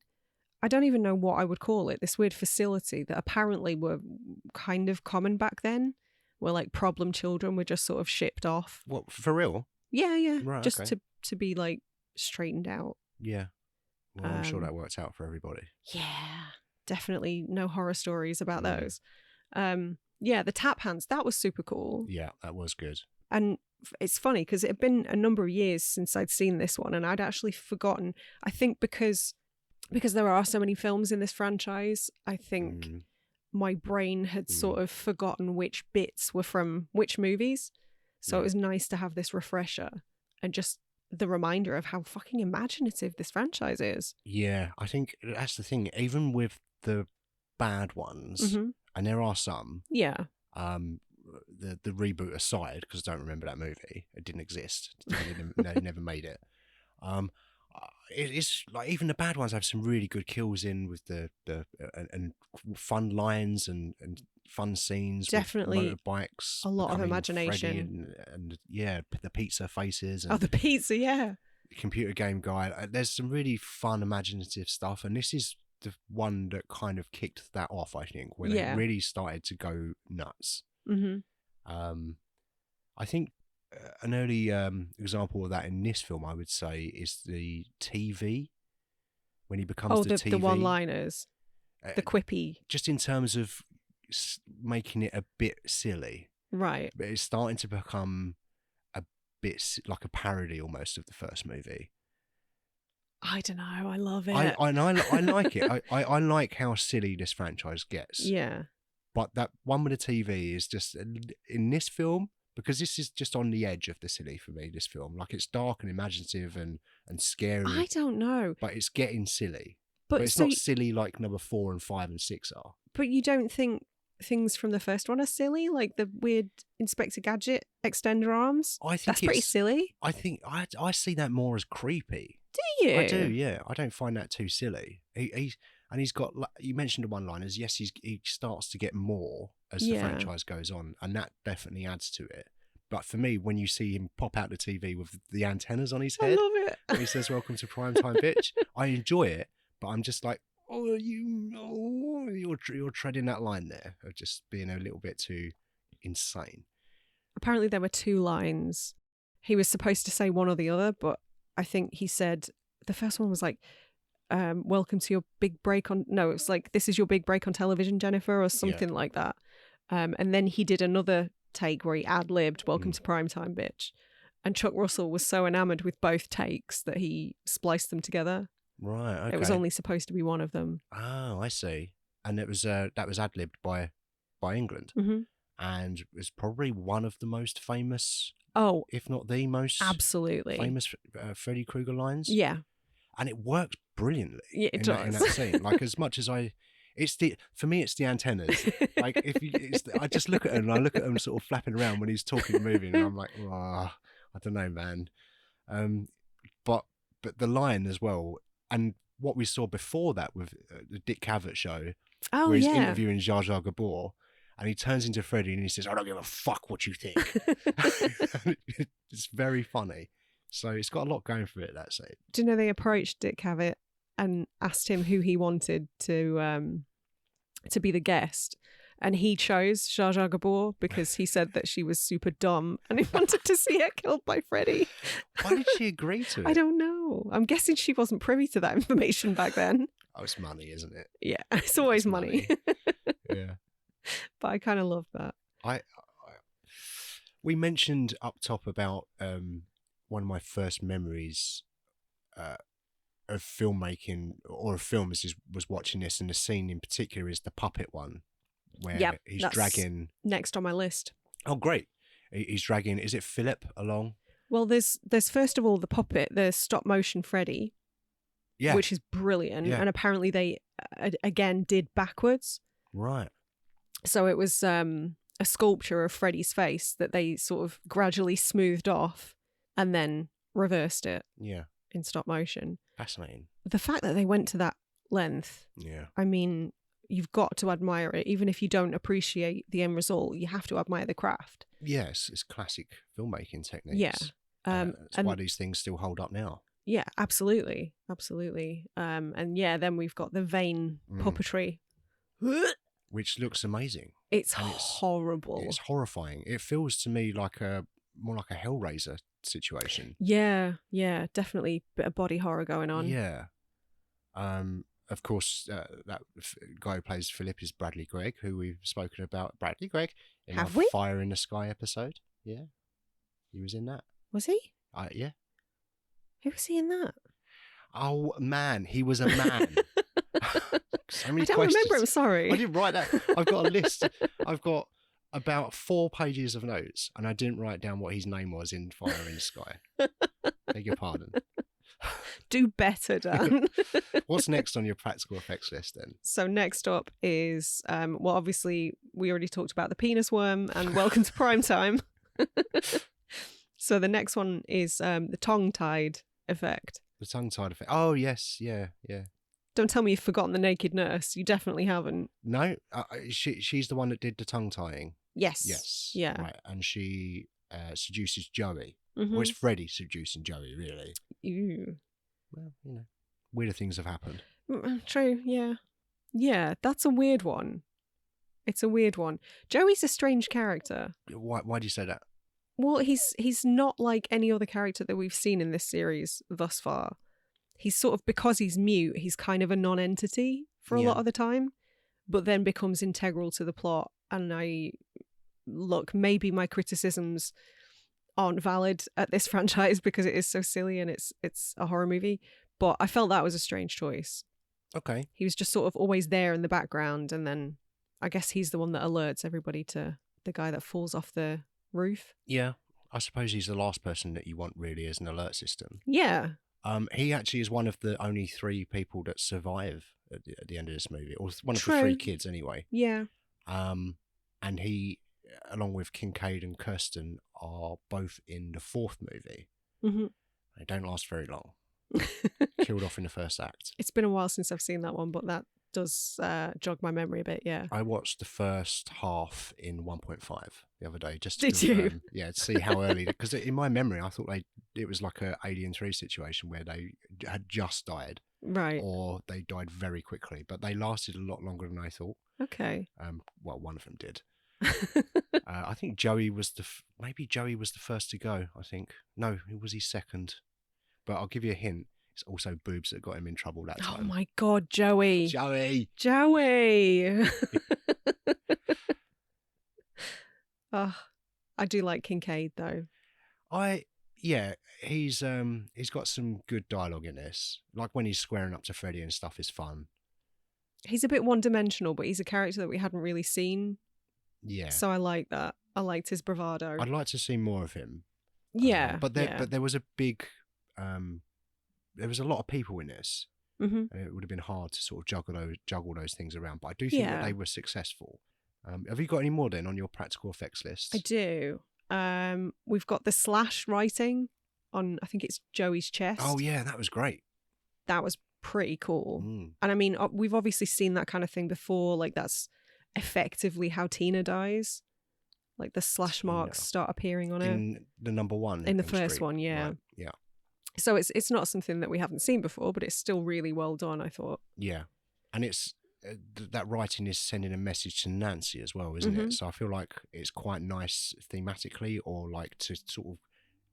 I don't even know what I would call it. This weird facility that apparently were kind of common back then, where like problem children were just sort of shipped off. What, for real? Yeah. Right, just okay. to be like straightened out. Yeah. Well, I'm sure that worked out for everybody. Yeah, definitely no horror stories about those. Yeah, the tap hands, that was super cool. Yeah, that was good. And it's funny because it had been a number of years since I'd seen this one, and I'd actually forgotten. I think because there are so many films in this franchise, I think my brain had sort of forgotten which bits were from which movies. So it was nice to have this refresher and just the reminder of how fucking imaginative this franchise is. Yeah, I think that's the thing. Even with the bad ones, and there are some. Yeah. The reboot aside, because I don't remember that movie. It didn't exist. They never made it. It's like even the bad ones have some really good kills in with the and fun lines and fun scenes. Definitely with motorbikes. a lot of becoming imagination. Freddy and yeah, the pizza faces. And Oh, the pizza, yeah. computer game guy. There's some really fun, imaginative stuff, and this is the one that kind of kicked that off. I think where they really started to go nuts. I think an early example of that in this film, I would say, is the TV when he becomes the TV. The one-liners, the quippy. Just in terms of making it a bit silly, right? But it's starting to become a bit like a parody almost of the first movie. I don't know. I love it. I like it. I like how silly this franchise gets. Yeah. But that one with the TV is just in this film, because this is just on the edge of the silly for me. This film, like, it's dark and imaginative and scary. I don't know, but it's getting silly. But it's not silly like number 4 and 5 and 6 are. But you don't think things from the first one are silly, like the weird Inspector Gadget extender arms? I think that's pretty silly. I think I see that more as creepy. Do you? I do, yeah. I don't find that too silly. He's got, you mentioned the one-liners. Yes, he starts to get more as the franchise goes on, and that definitely adds to it. But for me, when you see him pop out the TV with the antennas on his head, I love it. And he says, "Welcome to Primetime, bitch," I enjoy it, but I'm just like, you're treading that line there of just being a little bit too insane. Apparently, there were 2 lines. He was supposed to say one or the other, but I think he said the first one was like, welcome to your big break on... No, it was like, this is your big break on television, Jennifer, or something like that. And then he did another take where he ad-libbed, welcome to Primetime, bitch. And Chuck Russell was so enamoured with both takes that he spliced them together. Right, okay. It was only supposed to be one of them. Oh, I see. And it was that was ad-libbed by England. Mm-hmm. And was probably one of the most famous... Oh, if not the most absolutely famous Freddy Krueger lines. Yeah, and it works brilliantly. Yeah, it does. In that scene. Like, as much as for me, it's the antennas. Like, I just look at him and I look at him sort of flapping around when he's talking and moving, and I'm like, I don't know, man. But the line as well, and what we saw before that with the Dick Cavett show, where he's interviewing Jar Jar Gabor. And he turns into Freddy and he says, "I don't give a fuck what you think." It's very funny. So it's got a lot going for it, that scene. Do you know they approached Dick Cavett and asked him who he wanted to be the guest? And he chose Jar Jar Gabor because he said that she was super dumb and he wanted to see her killed by Freddy. Why did she agree to it? I don't know. I'm guessing she wasn't privy to that information back then. Oh, it's money, isn't it? Yeah, it's always money. Yeah. But I kind of love that. We mentioned up top about one of my first memories of filmmaking or of film was watching this, and the scene in particular is the puppet one where he's dragging... next on my list. Oh, great. He's dragging, is it Philip along? Well, there's first of all the puppet, the stop motion Freddy, which is brilliant. Yeah. And apparently they, again, did backwards. Right. So it was a sculpture of Freddy's face that they sort of gradually smoothed off and then reversed it in stop motion. Fascinating. The fact that they went to that length, I mean, you've got to admire it. Even if you don't appreciate the end result, you have to admire the craft. Yes, it's classic filmmaking techniques. Yeah. That's why these things still hold up now. Yeah, absolutely. Absolutely. And then we've got the vein puppetry. Which looks amazing. It's horrible. It's horrifying. It feels to me like more like a Hellraiser situation. Yeah, definitely bit of body horror going on. Yeah. Of course, that guy who plays Philip is Bradley Gregg, who we've spoken about. Bradley Gregg in our Fire in the Sky episode. Yeah, he was in that. Was he? Yeah. Who was he in that? Oh man, he was a man. So many I don't questions. remember. I'm sorry. I didn't write that. I've got a list. I've got about 4 pages of notes, and I didn't write down what his name was in Fire in the Sky. Beg your pardon. Do better, Dan. What's next on your practical effects list then? So next up is, obviously we already talked about the penis worm and Welcome to Primetime. So the next one is the tongue-tied effect. The tongue-tied effect. Oh yes, yeah. Don't tell me you've forgotten the naked nurse. You definitely haven't. No, she's the one that did the tongue tying. Yes. Yes. Yeah. Right, and she seduces Joey. Mm-hmm. Or it's Freddy seducing Joey, really. Ew. Well, weirder things have happened. True, yeah. Yeah, that's a weird one. It's a weird one. Joey's a strange character. Why do you say that? Well, he's not like any other character that we've seen in this series thus far. He's sort of, because he's mute, he's kind of a non-entity for a lot of the time, but then becomes integral to the plot. And maybe my criticisms aren't valid at this franchise because it is so silly and it's a horror movie, but I felt that was a strange choice. Okay. He was just sort of always there in the background, and then I guess he's the one that alerts everybody to the guy that falls off the roof. Yeah, I suppose he's the last person that you want really as an alert system. Yeah. He actually is one of the only 3 people that survive at the end of this movie, or one of the 3 kids anyway. Yeah. And he, along with Kincaid and Kirsten, are both in the 4th movie. Mm-hmm. They don't last very long. Killed off in the first act. It's been a while since I've seen that one, but that does jog my memory a bit, yeah. I watched the first half in 1.5 the other day. Just to Did you? Yeah, to see how early. Because in my memory, I thought it was like a Alien 3 situation where they had just died. Right. Or they died very quickly. But they lasted a lot longer than I thought. Okay. Well, one of them did. I think Joey was maybe Joey was the first to go, I think. No, was he second? But I'll give you a hint. It's also boobs that got him in trouble that time. Oh my God, Joey. Joey! Oh, I do like Kincaid though. He's got some good dialogue in this. Like when he's squaring up to Freddy and stuff is fun. He's a bit one-dimensional, but he's a character that we hadn't really seen. Yeah. So I like that. I liked his bravado. I'd like to see more of him. Yeah. But there was a big there was a lot of people in this. Mm-hmm. And it would have been hard to sort of juggle those things around. But I do think that they were successful. Have you got any more then on your practical effects list? I do. We've got the slash writing on, I think it's Joey's chest. Oh yeah, that was great. That was pretty cool. And I mean, we've obviously seen that kind of thing before. Like that's effectively how Tina dies. Like the slash marks start appearing on it. In the number one. In the first one, yeah. Right. Yeah. So it's not something that we haven't seen before, but it's still really well done, I thought. Yeah. And it's that writing is sending a message to Nancy as well, isn't it? So I feel like it's quite nice thematically, or like to sort of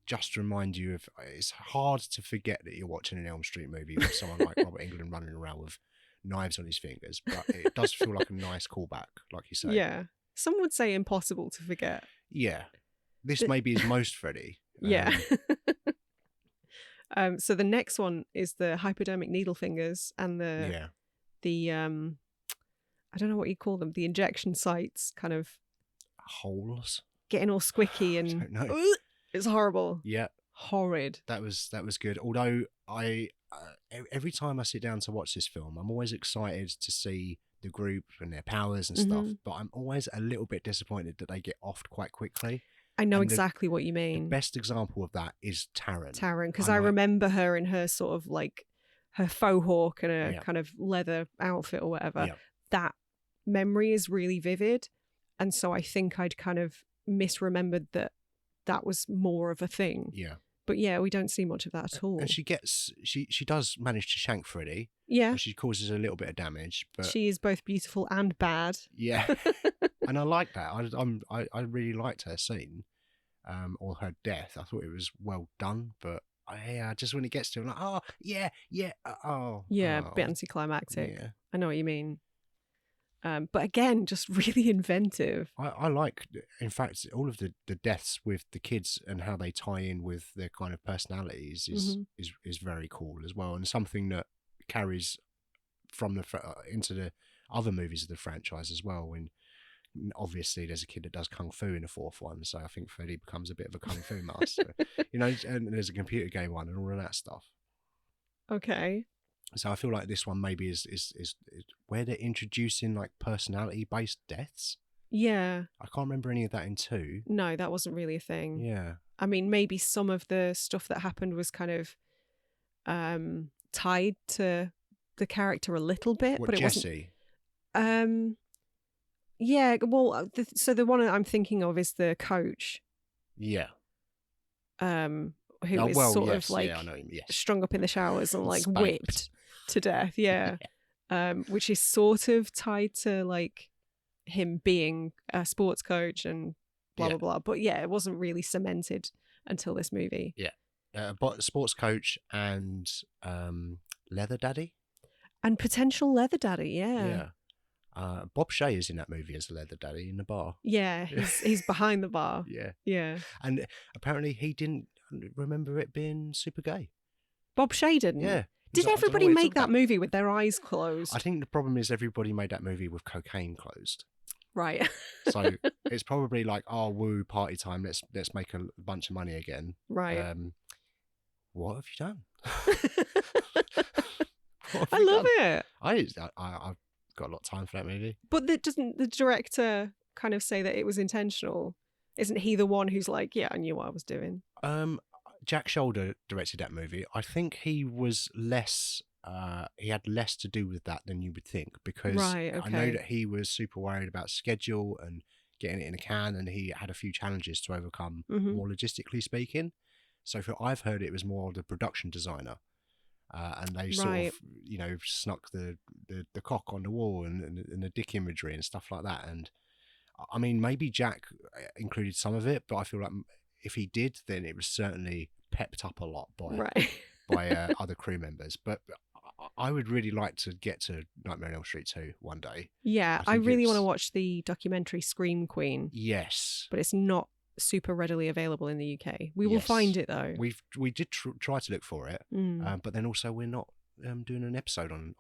just remind you of, it's hard to forget that you're watching an Elm Street movie with someone like Robert Englund running around with knives on his fingers, but it does feel like a nice callback, like you say. Yeah. Some would say impossible to forget. Yeah. This maybe is most Freddy. Yeah. So the next one is the hypodermic needle fingers and the I don't know what you call them, the injection sites kind of holes getting all squicky and I don't know. It's horrible. Yeah. Horrid. That was good. Although I every time I sit down to watch this film, I'm always excited to see the group and their powers and stuff, but I'm always a little bit disappointed that they get offed quite quickly. I know exactly what you mean. The best example of that is Taryn. Because I remember her in her sort of like her faux hawk and a kind of leather outfit or whatever. Yeah. That memory is really vivid. And so I think I'd kind of misremembered that was more of a thing. Yeah. But yeah, we don't see much of that at all. And she does manage to shank Freddy. Yeah. And she causes a little bit of damage. But she is both beautiful and bad. Yeah. And I like that. I really liked her scene, or her death. I thought it was well done, but just when it gets to it, I'm like, bit anticlimactic. Yeah. I know what you mean. But again, just really inventive. I like, in fact, all of the deaths with the kids and how they tie in with their kind of personalities is very cool as well, and something that carries from into the other movies of the franchise as well. And obviously, there's a kid that does kung fu in the fourth one, so I think Freddy becomes a bit of a kung fu master, and there's a computer game one and all of that stuff. Okay. So I feel like this one maybe is where they're introducing like personality-based deaths. Yeah. I can't remember any of that in 2. No, that wasn't really a thing. Yeah. I mean, maybe some of the stuff that happened was kind of tied to the character a little bit, What, but it Jesse? wasn't. Yeah. Well, so the one I'm thinking of is the coach. Yeah. Who is sort of like I know him, yes. strung up in the showers and like Spanked. whipped to death. Yeah. Which is sort of tied to like him being a sports coach and blah blah blah. But yeah, it wasn't really cemented until this movie. Yeah. But sports coach and leather daddy. And potential leather daddy. Yeah. Bob Shea is in that movie as a leather daddy in the bar. Yeah, he's behind the bar. Yeah. Yeah. And apparently he didn't remember it being super gay. Bob Shea didn't? Yeah. Did everybody make that movie with their eyes closed? I think the problem is everybody made that movie with cocaine closed. Right. So it's probably like, oh, woo, party time. Let's make a bunch of money again. Right. What have you done? I love it. I've got a lot of time for that movie. But doesn't the director kind of say that it was intentional? Isn't he the one who's like, yeah, I knew what I was doing? Jack Shoulder directed that movie. I think he was less. He had less to do with that than you would think, because I know that he was super worried about schedule and getting it in a can, and he had a few challenges to overcome, more logistically speaking. So I've heard it was more the production designer, and they sort of, you know, snuck the cock on the wall and the dick imagery and stuff like that. And I mean, maybe Jack included some of it, but I feel like if he did, then it was certainly pepped up a lot by other crew members. But I would really like to get to Nightmare on Elm Street 2 one day. Yeah, I really want to watch the documentary Scream Queen. Yes. But it's not super readily available in the UK. We will find it though. We did try to look for it, but then also we're not doing an episode on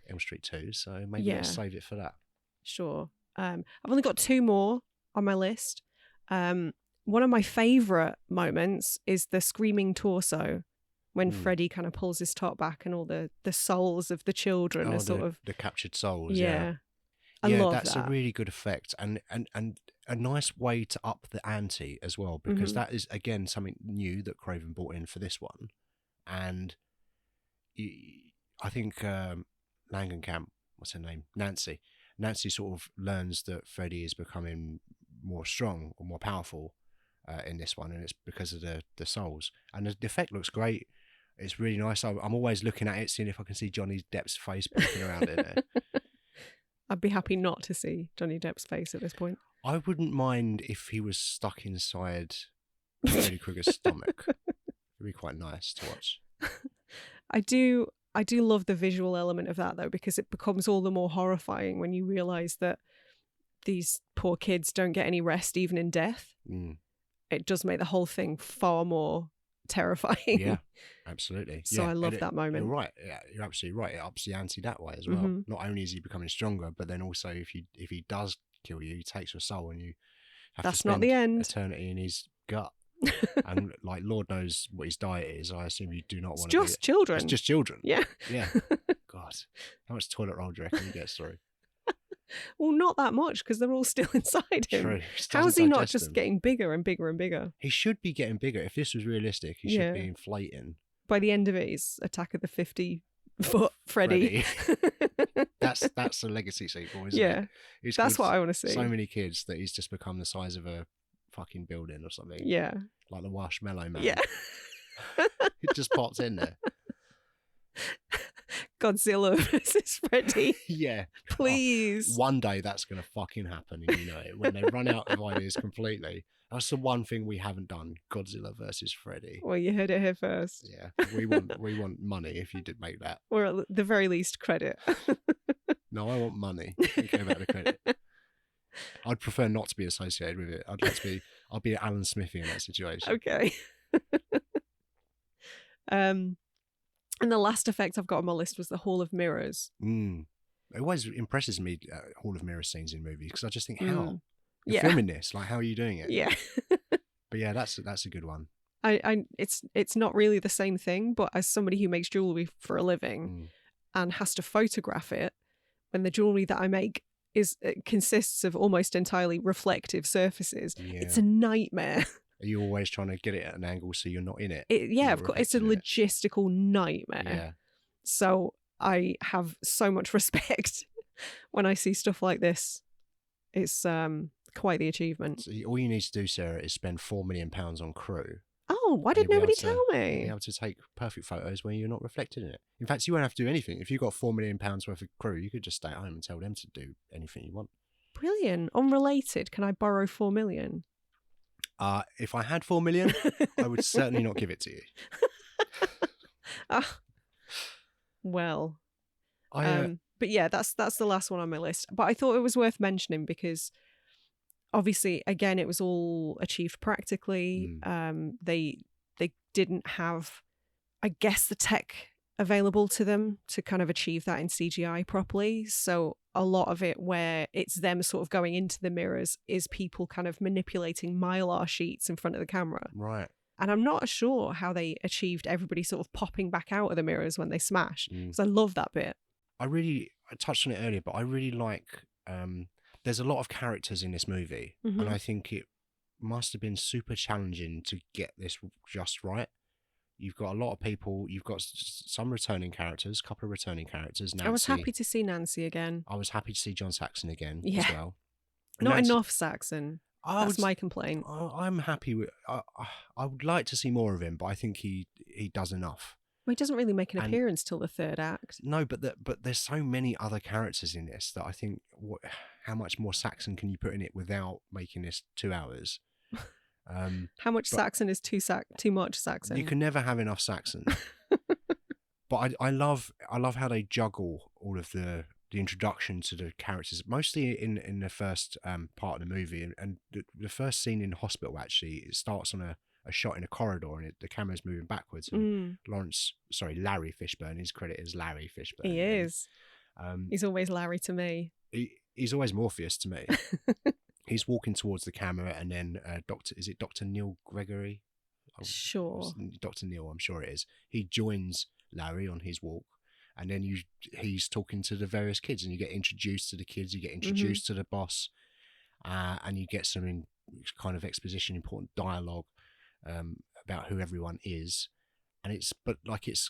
Elm Street 2, so maybe let's save it for that. Sure. I've only got 2 more on my list. One of my favourite moments is the screaming torso, when Freddy kind of pulls his top back and all the souls of the children are sort of... the captured souls, I love that's that. a really good effect, and a nice way to up the ante as well, because that is, again, something new that Craven brought in for this one. And I think Langenkamp, what's her name? Nancy sort of learns that Freddy is becoming more strong or more powerful in this one, and it's because of the souls. And the effect looks great. It's really nice. I'm always looking at it, seeing if I can see Johnny Depp's face poking around in it. I'd be happy not to see Johnny Depp's face at this point. I wouldn't mind if he was stuck inside Freddy Krueger's stomach. It'd be quite nice to watch. I do love the visual element of that, though, because it becomes all the more horrifying when you realise that these poor kids don't get any rest even in death. It does make the whole thing far more terrifying. Yeah, absolutely. So I love that moment. You're right. Yeah, you're absolutely right. It ups the ante that way as well. Not only is he becoming stronger, but then also if he does kill you, he takes your soul, and you have to spend not the end. Eternity in his gut. And like, Lord knows what his diet is. I assume you do not want to. Just children. It's just children. Yeah. Yeah. God, how much toilet roll do you reckon he gets through? Well, not that much, because they're all still inside him. True. How is he not just getting bigger and bigger and bigger? He should be getting bigger. If this was realistic, he should be inflating. By the end of it, he's Attack of the 50-foot Freddy. That's a legacy sequel, isn't it? Yeah, that's what I want to see. So many kids that he's just become the size of a fucking building or something. Yeah. Like the Marshmallow Man. Yeah. It just pops in there. Godzilla versus Freddy. Yeah. Please. One day that's going to fucking happen, and you know it. When they run out of ideas completely. That's the one thing we haven't done. Godzilla versus Freddy. Well, you heard it here first. Yeah. We want money if you did make that. Or at the very least, credit. No, I want money. I don't care about the credit. I'd prefer not to be associated with it. I'll be Alan Smithy in that situation. Okay. And the last effect I've got on my list was the Hall of Mirrors. It always impresses me, Hall of Mirrors scenes in movies, because I just think, how? You're filming this, like, how are you doing it? Yeah. But yeah, that's a good one. It's not really the same thing, but as somebody who makes jewellery for a living and has to photograph it, when the jewellery that I make consists of almost entirely reflective surfaces, it's a nightmare. Are you always trying to get it at an angle so you're not in it? Of course. It's a logistical nightmare. Yeah. So I have so much respect when I see stuff like this. It's quite the achievement. So all you need to do, Sarah, is spend £4 million on crew. Oh, why did nobody tell me? You'll be able to take perfect photos where you're not reflected in it. In fact, you won't have to do anything. If you've got £4 million worth of crew, you could just stay at home and tell them to do anything you want. Brilliant. Unrelated, can I borrow 4 million? If I had 4 million, I would certainly not give it to you. Well, but yeah, that's the last one on my list. But I thought it was worth mentioning because obviously, again, it was all achieved practically. They didn't have, I guess, the tech available to them to kind of achieve that in CGI properly. So a lot of it where it's them sort of going into the mirrors is people kind of manipulating Mylar sheets in front of the camera. Right. And I'm not sure how they achieved everybody sort of popping back out of the mirrors when they smash. Because I love that bit. I touched on it earlier, but I really like, there's a lot of characters in this movie. And I think it must have been super challenging to get this just right. You've got a lot of people, you've got some returning characters, a couple of returning characters. Nancy, I was happy to see Nancy again. I was happy to see John Saxon again as well. And not enough Saxon. That's my complaint. I'm happy with. I would like to see more of him, but I think he does enough. Well, he doesn't really make an appearance till the third act. No, but there's so many other characters in this that I think, how much more Saxon can you put in it without making this 2 hours? How much Saxon is too much Saxon? You can never have enough Saxon. But I love how they juggle all of the introduction to the characters, mostly in the first part of the movie, and the first scene in the hospital, actually, it starts on a shot in a corridor and the camera's moving backwards, and Larry Fishburne, his credit is Larry Fishburne. He is. He's always Larry to me. He's always Morpheus to me. He's walking towards the camera, and then Dr. Neil Gregory? Sure. Dr. Neil, I'm sure it is. He joins Larry on his walk, and then he's talking to the various kids, and you get introduced to the kids, you get introduced to the boss, and you get some kind of exposition, important dialogue about who everyone is, and it's a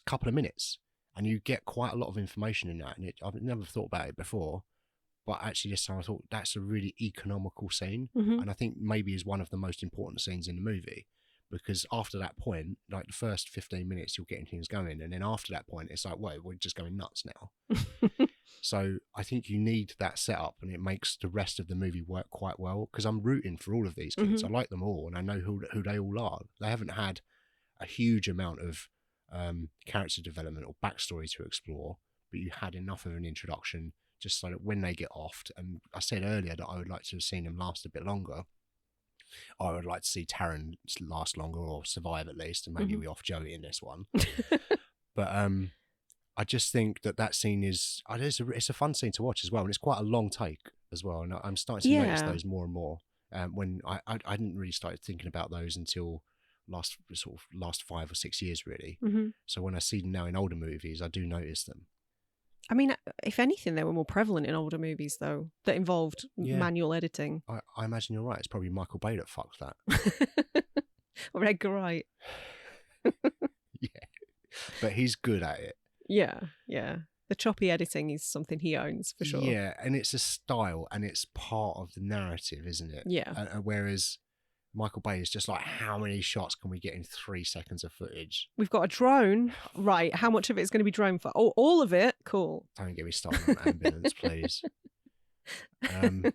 couple of minutes, and you get quite a lot of information in that, and I've never thought about it before. But actually this time I thought that's a really economical scene, and I think maybe is one of the most important scenes in the movie, because after that point, like the first 15 minutes, you're getting things going, and then after that point, it's like, wait, we're just going nuts now. So I think you need that setup, and it makes the rest of the movie work quite well, because I'm rooting for all of these kids. I like them all, and I know who they all are. They haven't had a huge amount of character development or backstory to explore, but you had enough of an introduction just so that when they get offed, and I said earlier that I would like to have seen them last a bit longer. I would like to see Taron last longer or survive at least, and maybe we off Joey in this one. But I just think that scene it's a fun scene to watch as well, and it's quite a long take as well. And I'm starting to notice those more and more. When I didn't really start thinking about those until last 5 or 6 years really. So when I see them now in older movies, I do notice them. I mean, if anything, they were more prevalent in older movies, though, that involved manual editing. I imagine you're right. It's probably Michael Bay that fucked that. Or Edgar Wright. Yeah. But he's good at it. Yeah. The choppy editing is something he owns, for sure. Yeah, and it's a style, and it's part of the narrative, isn't it? Yeah. Whereas Michael Bay is just like, how many shots can we get in 3 seconds of footage? We've got a drone. Right. How much of it is going to be drone for? Oh, all of it? Cool. Don't get me started on ambulance, please. I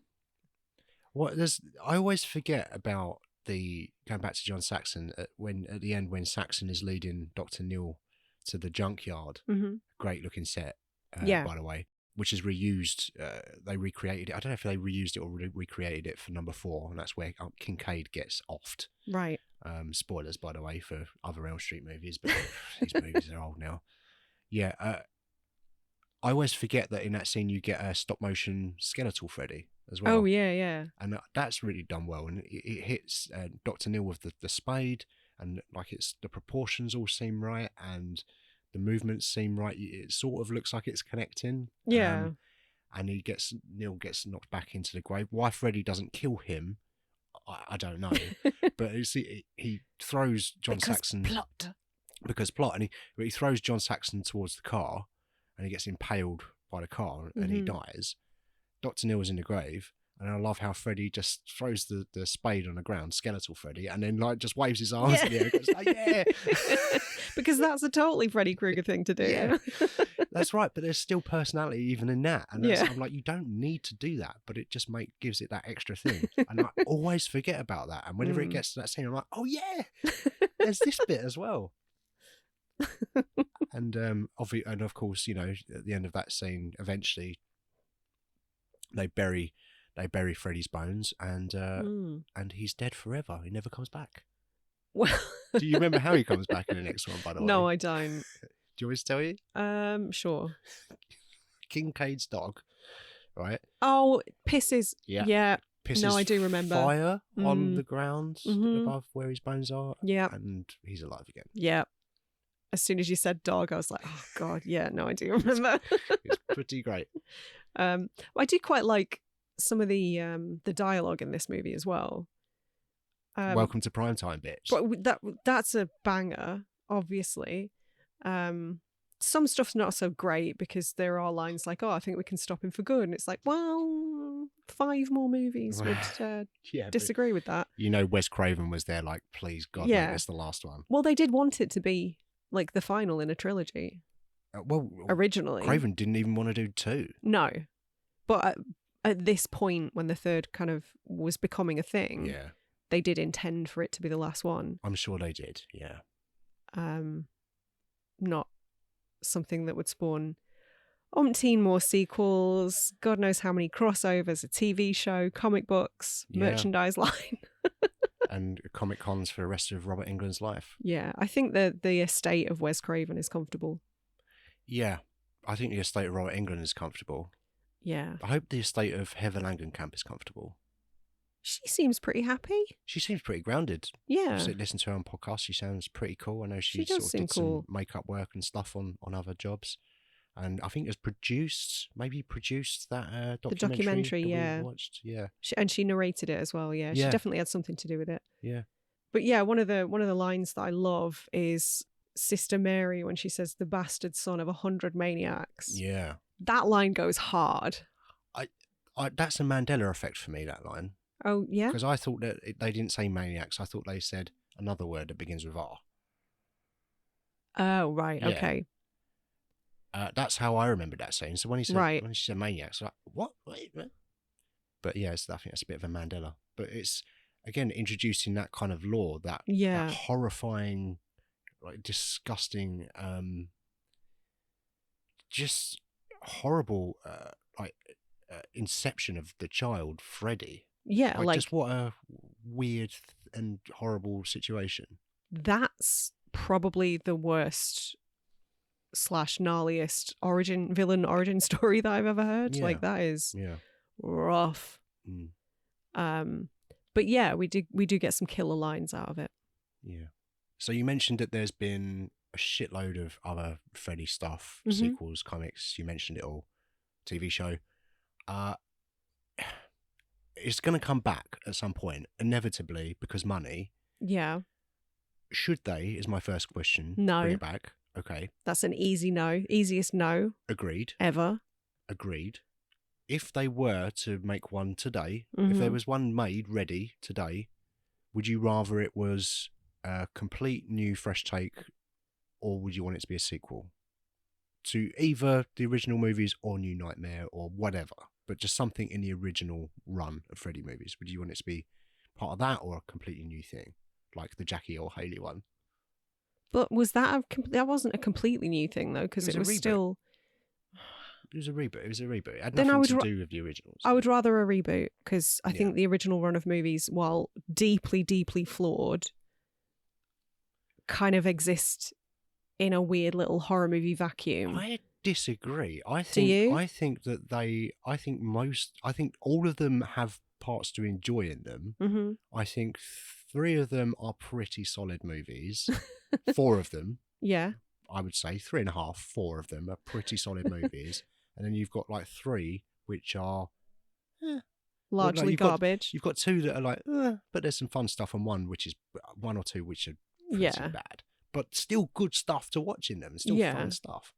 always forget about going back to John Saxon, at the end when Saxon is leading Dr. Neil to the junkyard. Great looking set, by the way, which is reused. They recreated it. I don't know if they reused it or recreated it for number 4, and that's where Kincaid gets offed. Right. Spoilers, by the way, for other Elm Street movies, but these movies are old now. Yeah. I always forget that in that scene you get a stop motion skeletal Freddy as well. Oh yeah. And that's really done well, and it hits Dr. Neil with the spade, and the proportions all seem right, and the movements seem right. It sort of looks like it's connecting. Yeah. And Neil gets knocked back into the grave. Why Freddy doesn't kill him, I don't know. But you see, he throws John Saxon. Plot. Because plot. And he throws John Saxon towards the car, and he gets impaled by the car and he dies. Dr. Neil is in the grave. And I love how Freddy just throws the spade on the ground, skeletal Freddy, and then like just waves his arms in the air and goes, like, yeah. Because that's a totally Freddy Krueger thing to do. Yeah. That's right, but there's still personality even in that. And I'm like, you don't need to do that, but it just gives it that extra thing. And I always forget about that. And whenever it gets to that scene, I'm like, oh yeah, there's this bit as well. And of course, you know, at the end of that scene, eventually they bury Freddy's bones, and he's dead forever. He never comes back. Well, do you remember how he comes back in the next one, by the way? No, I don't. Do you want me to tell you? Sure. Kincaid's dog, right? Oh, pisses. Yeah. Pisses no, I do remember. Fire on the ground above where his bones are. Yeah. And he's alive again. Yeah. As soon as you said dog, I was like, oh God, yeah, no, I do remember. It's pretty great. I do quite like some of the dialogue in this movie as well. Welcome to primetime, bitch. But that's a banger, obviously. Some stuff's not so great because there are lines like, "Oh, I think we can stop him for good," and it's like, well, 5 more movies would disagree with that. You know, Wes Craven was there, like, please God, make this the last one. Well, they did want it to be like the final in a trilogy. Originally, Craven didn't even want to do 2. No, but at this point, when the third kind of was becoming a thing, they did intend for it to be the last one. I'm sure they did. Yeah. Not something that would spawn umpteen more sequels, God knows how many crossovers, a TV show, comic books, merchandise line. And Comic Cons for the rest of Robert Englund's life. Yeah, I think that the estate of Wes Craven is comfortable. Yeah, I think the estate of Robert Englund is comfortable. Yeah. I hope the estate of Heather Langenkamp is comfortable. She seems pretty happy. She seems pretty grounded. Yeah. Listen to her on podcasts. She sounds pretty cool. I know she does sort of seem did cool. some makeup work and stuff on other jobs. And I think it's produced that documentary. The documentary, we watched. Yeah. She narrated it as well. Yeah. She definitely had something to do with it. Yeah. But yeah, one of the lines that I love is Sister Mary when she says, "The bastard son of 100 maniacs." Yeah. That line goes hard. That's a Mandela effect for me, that line. Oh, yeah? Because I thought that they didn't say maniacs. I thought they said another word that begins with R. Oh, right. Yeah. Okay. That's how I remembered that scene. So when she said maniacs, like, what? Wait. But yeah, I think that's a bit of a Mandela. But it's, again, introducing that kind of lore, that horrifying, like, disgusting, just horrible, inception of the child, Freddy. Yeah, like just what a weird and horrible situation. That's probably the worst / gnarliest villain origin story that I've ever heard. Yeah. Like, that is rough. But yeah, we do get some killer lines out of it. Yeah. So you mentioned that there's been a shitload of other Freddy stuff, sequels, comics. You mentioned it all. TV show. It's going to come back at some point, inevitably, because money. Yeah. Should they, is my first question. No. Bring it back. Okay. That's an easy no. Easiest no. Agreed. Ever. Agreed. If they were to make one today, if there was one made ready today, would you rather it was a complete new fresh take, or would you want it to be a sequel to either the original movies or New Nightmare or whatever, but just something in the original run of Freddy movies? Would you want it to be part of that or a completely new thing, like the Jackie or Haley one? But was that that wasn't a completely new thing though, because it was still. It was a reboot. It had nothing to do with the originals. I would rather a reboot, because I think the original run of movies, while deeply, deeply flawed, kind of exist in a weird little horror movie vacuum. I disagree. Do you? I think all of them have parts to enjoy in them. I think 3 of them are pretty solid movies. 4 of them. Yeah. I would say 3.5, 4 of them are pretty solid movies. And then you've got like 3 which are largely garbage. You've got 2 that are like, but there's some fun stuff, and 1 or 2 which are pretty bad, but still good stuff to watch in them. Still fun stuff.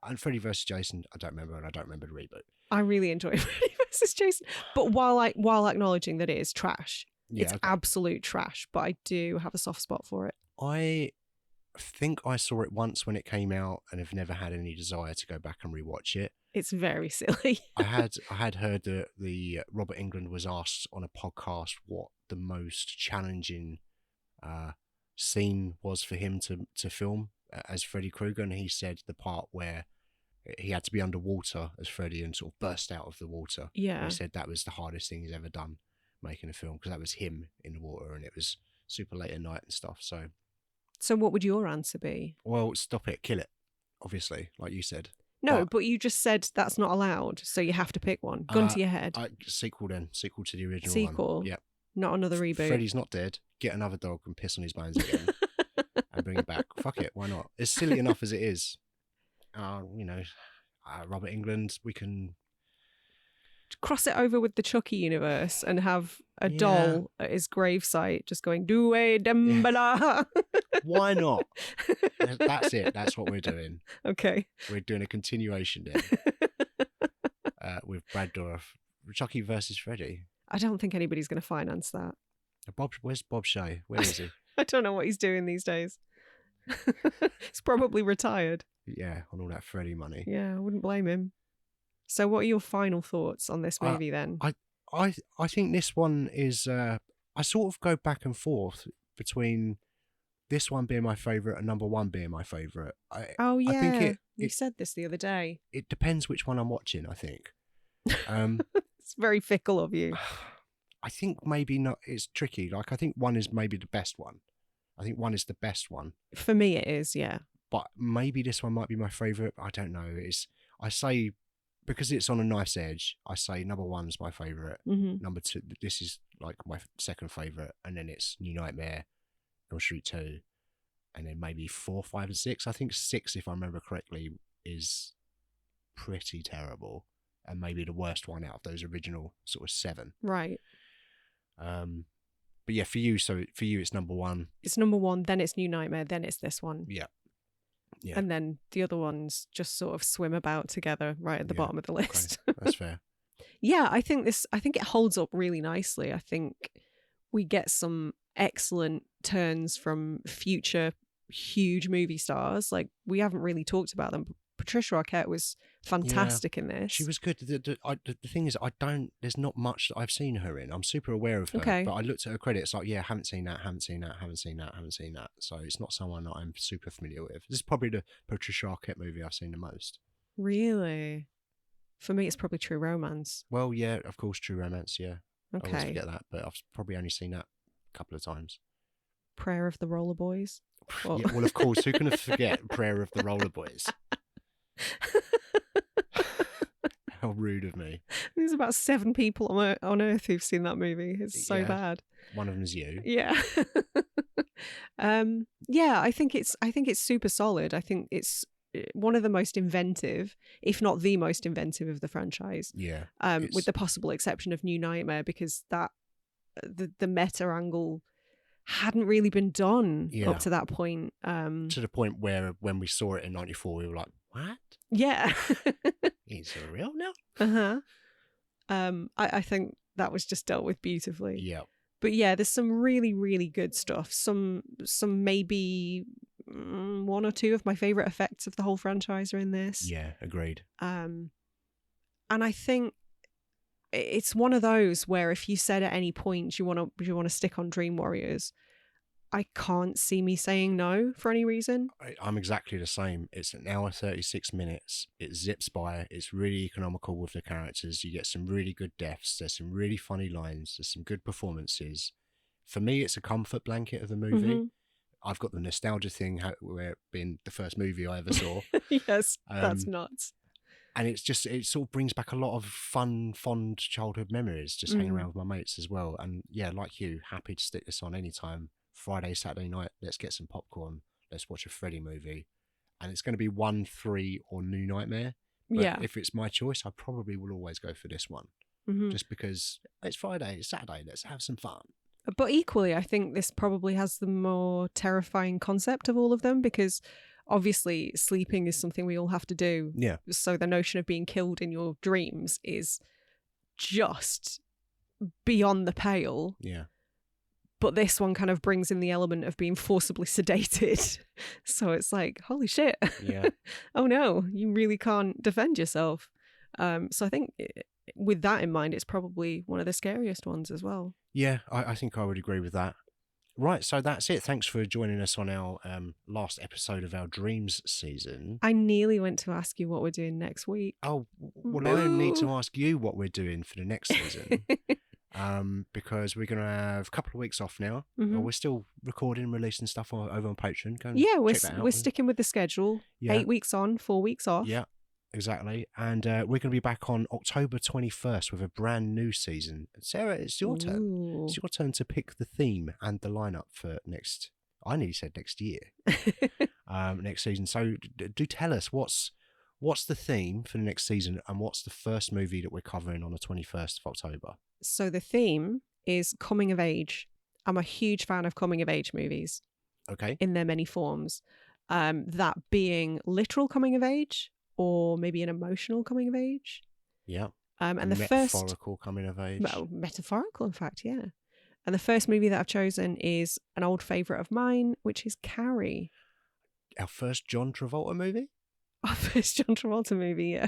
And Freddy vs. Jason, I don't remember, and I don't remember the reboot. I really enjoy Freddy vs. Jason, but while acknowledging that it is trash, it's absolute trash, but I do have a soft spot for it. I think I saw it once when it came out and have never had any desire to go back and rewatch it. It's very silly. I had heard that the Robert Englund was asked on a podcast what the most challenging scene was for him to film as Freddy Krueger, and he said the part where he had to be underwater as Freddy and sort of burst out of the water. Yeah. He said that was the hardest thing he's ever done, making a film, because that was him in the water and it was super late at night and stuff. So what would your answer be? Well, stop it, kill it, obviously, like you said. No, but you just said that's not allowed, so you have to pick one. Gun to your head. Sequel to the original sequel. one. Yep. Not another reboot. Freddy's not dead. Get another dog and piss on his bones again and bring it back. Fuck it, why not? It's silly enough as it is. Robert Englund, we can cross it over with the Chucky universe and have a doll at his gravesite just going, "Do a dembala." Why not? That's it. That's what we're doing. Okay. We're doing a continuation there with Brad Dourif. Chucky versus Freddy. I don't think anybody's going to finance that. Where's Bob Shea? Where is he? I don't know what he's doing these days. He's probably retired. Yeah, on all that Freddy money. Yeah, I wouldn't blame him. So what are your final thoughts on this movie then? I think this one is... I sort of go back and forth between this one being my favourite and number one being my favourite. I think you said this the other day. It depends which one I'm watching, I think. It's very fickle of you. I think maybe not. It's tricky. Like, I think one is maybe the best one. I think one is the best one. For me, it is, yeah. But maybe this one might be my favourite. I don't know. I say, because it's on a knife's edge, I say number one's my favourite. Mm-hmm. Number two, this is like my second favourite. And then it's New Nightmare, Elm Street 2. And then maybe 4, 5, and 6. I think 6, if I remember correctly, is pretty terrible. And maybe the worst one out of those original sort of 7. Right. But yeah, for you, it's number one. It's number one, then it's New Nightmare, then it's this one. Yeah. Yeah. And then the other ones just sort of swim about together right at the bottom of the list. Okay. That's fair. Yeah, I think it holds up really nicely. I think we get some excellent turns from future huge movie stars. Like, we haven't really talked about them. Patricia Arquette was fantastic in this. She was good. The thing is, there's not much that I've seen her in. I'm super aware of her, but I looked at her credits like, haven't seen that. So it's not someone that I'm super familiar with. This is probably the Patricia Arquette movie I've seen the most. Really? For me, it's probably True Romance. Well, yeah, of course, True Romance, yeah. Okay. I always forget that, but I've probably only seen that a couple of times. Prayer of the Roller Boys? Yeah, well, of course, who can forget Prayer of the Roller Boys? How rude of me. There's about 7 people on Earth who've seen that movie. It's so bad. One of them's you. Yeah. I think it's super solid. I think it's one of the most inventive, if not the most inventive, of the franchise. Yeah. With the possible exception of New Nightmare, because that the meta angle hadn't really been done up to that point. To the point where when we saw it in '94, we were like, what? Yeah. Is it real now? I think that was just dealt with beautifully. Yeah. But yeah, there's some really, really good stuff. Some maybe 1 or 2 of my favourite effects of the whole franchise are in this. Yeah, agreed. And I think it's one of those where if you said at any point you want to stick on Dream Warriors, I can't see me saying no for any reason. I'm exactly the same. It's an hour 36 minutes. It zips by. It's really economical with the characters. You get some really good deaths. There's some really funny lines. There's some good performances. For me, it's a comfort blanket of the movie. Mm-hmm. I've got the nostalgia thing where it being the first movie I ever saw. Yes, that's nuts. And it sort of brings back a lot of fun, fond childhood memories, just hanging around with my mates as well. And yeah, like you, happy to stick this on anytime. Friday, Saturday night, let's get some popcorn. Let's watch a Freddy movie. And it's going to be 1, 3, or New Nightmare. But if it's my choice, I probably will always go for this one. Mm-hmm. Just because it's Friday, it's Saturday, let's have some fun. But equally, I think this probably has the more terrifying concept of all of them, because obviously sleeping is something we all have to do. Yeah. So the notion of being killed in your dreams is just beyond the pale. Yeah. But this one kind of brings in the element of being forcibly sedated. So it's like, holy shit. Yeah. Oh no, you really can't defend yourself. So I think with that in mind, it's probably one of the scariest ones as well. Yeah, I think I would agree with that. Right, so that's it. Thanks for joining us on our last episode of our Dreams season. I nearly went to ask you what we're doing next week. Oh, well, I don't need to ask you what we're doing for the next season. Because we're going to have a couple of weeks off now. Mm-hmm. We're still recording, releasing stuff over on Patreon. Go and yeah, check that out. we're sticking with the schedule. Yeah. 8 weeks on, 4 weeks off. Yeah, exactly. And we're going to be back on October 21st with a brand new season. Sarah, it's your turn. Ooh. It's your turn to pick the theme and the lineup for next. I nearly said next year. Next season. So do tell us what's the theme for the next season, and what's the first movie that we're covering on the 21st of October? So the theme is coming of age. I'm a huge fan of coming of age movies. Okay. In their many forms. That being literal coming of age, or maybe an emotional coming of age. Yeah. And the metaphorical coming of age. Well, metaphorical, in fact, yeah. And the first movie that I've chosen is an old favourite of mine, which is Carrie. Our first John Travolta movie? Our first John Travolta movie, yeah.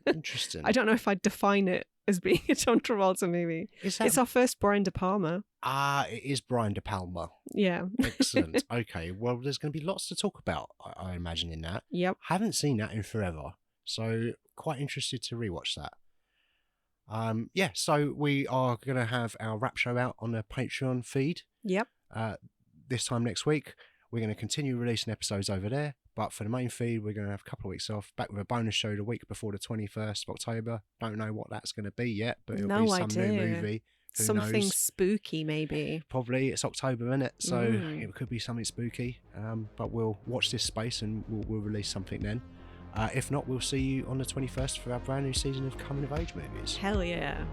Interesting. I don't know if I'd define it as being a John Travolta movie. It's our first Brian De Palma. It is Brian De Palma. Yeah. Excellent. Okay, well, there's going to be lots to talk about, I imagine, in that. Yep. Haven't seen that in forever, so quite interested to rewatch that. Yeah, so we are going to have our wrap show out on the Patreon feed. Yep. This time next week. We're going to continue releasing episodes over there, but for the main feed, we're going to have a couple of weeks off, back with a bonus show the week before the 21st of October. Don't know what that's going to be yet, but it'll be some new movie. Who something knows? Spooky, maybe. Probably. It's October, isn't it? So it could be something spooky, but we'll watch this space and we'll release something then. If not, we'll see you on the 21st for our brand new season of Coming of Age movies. Hell yeah.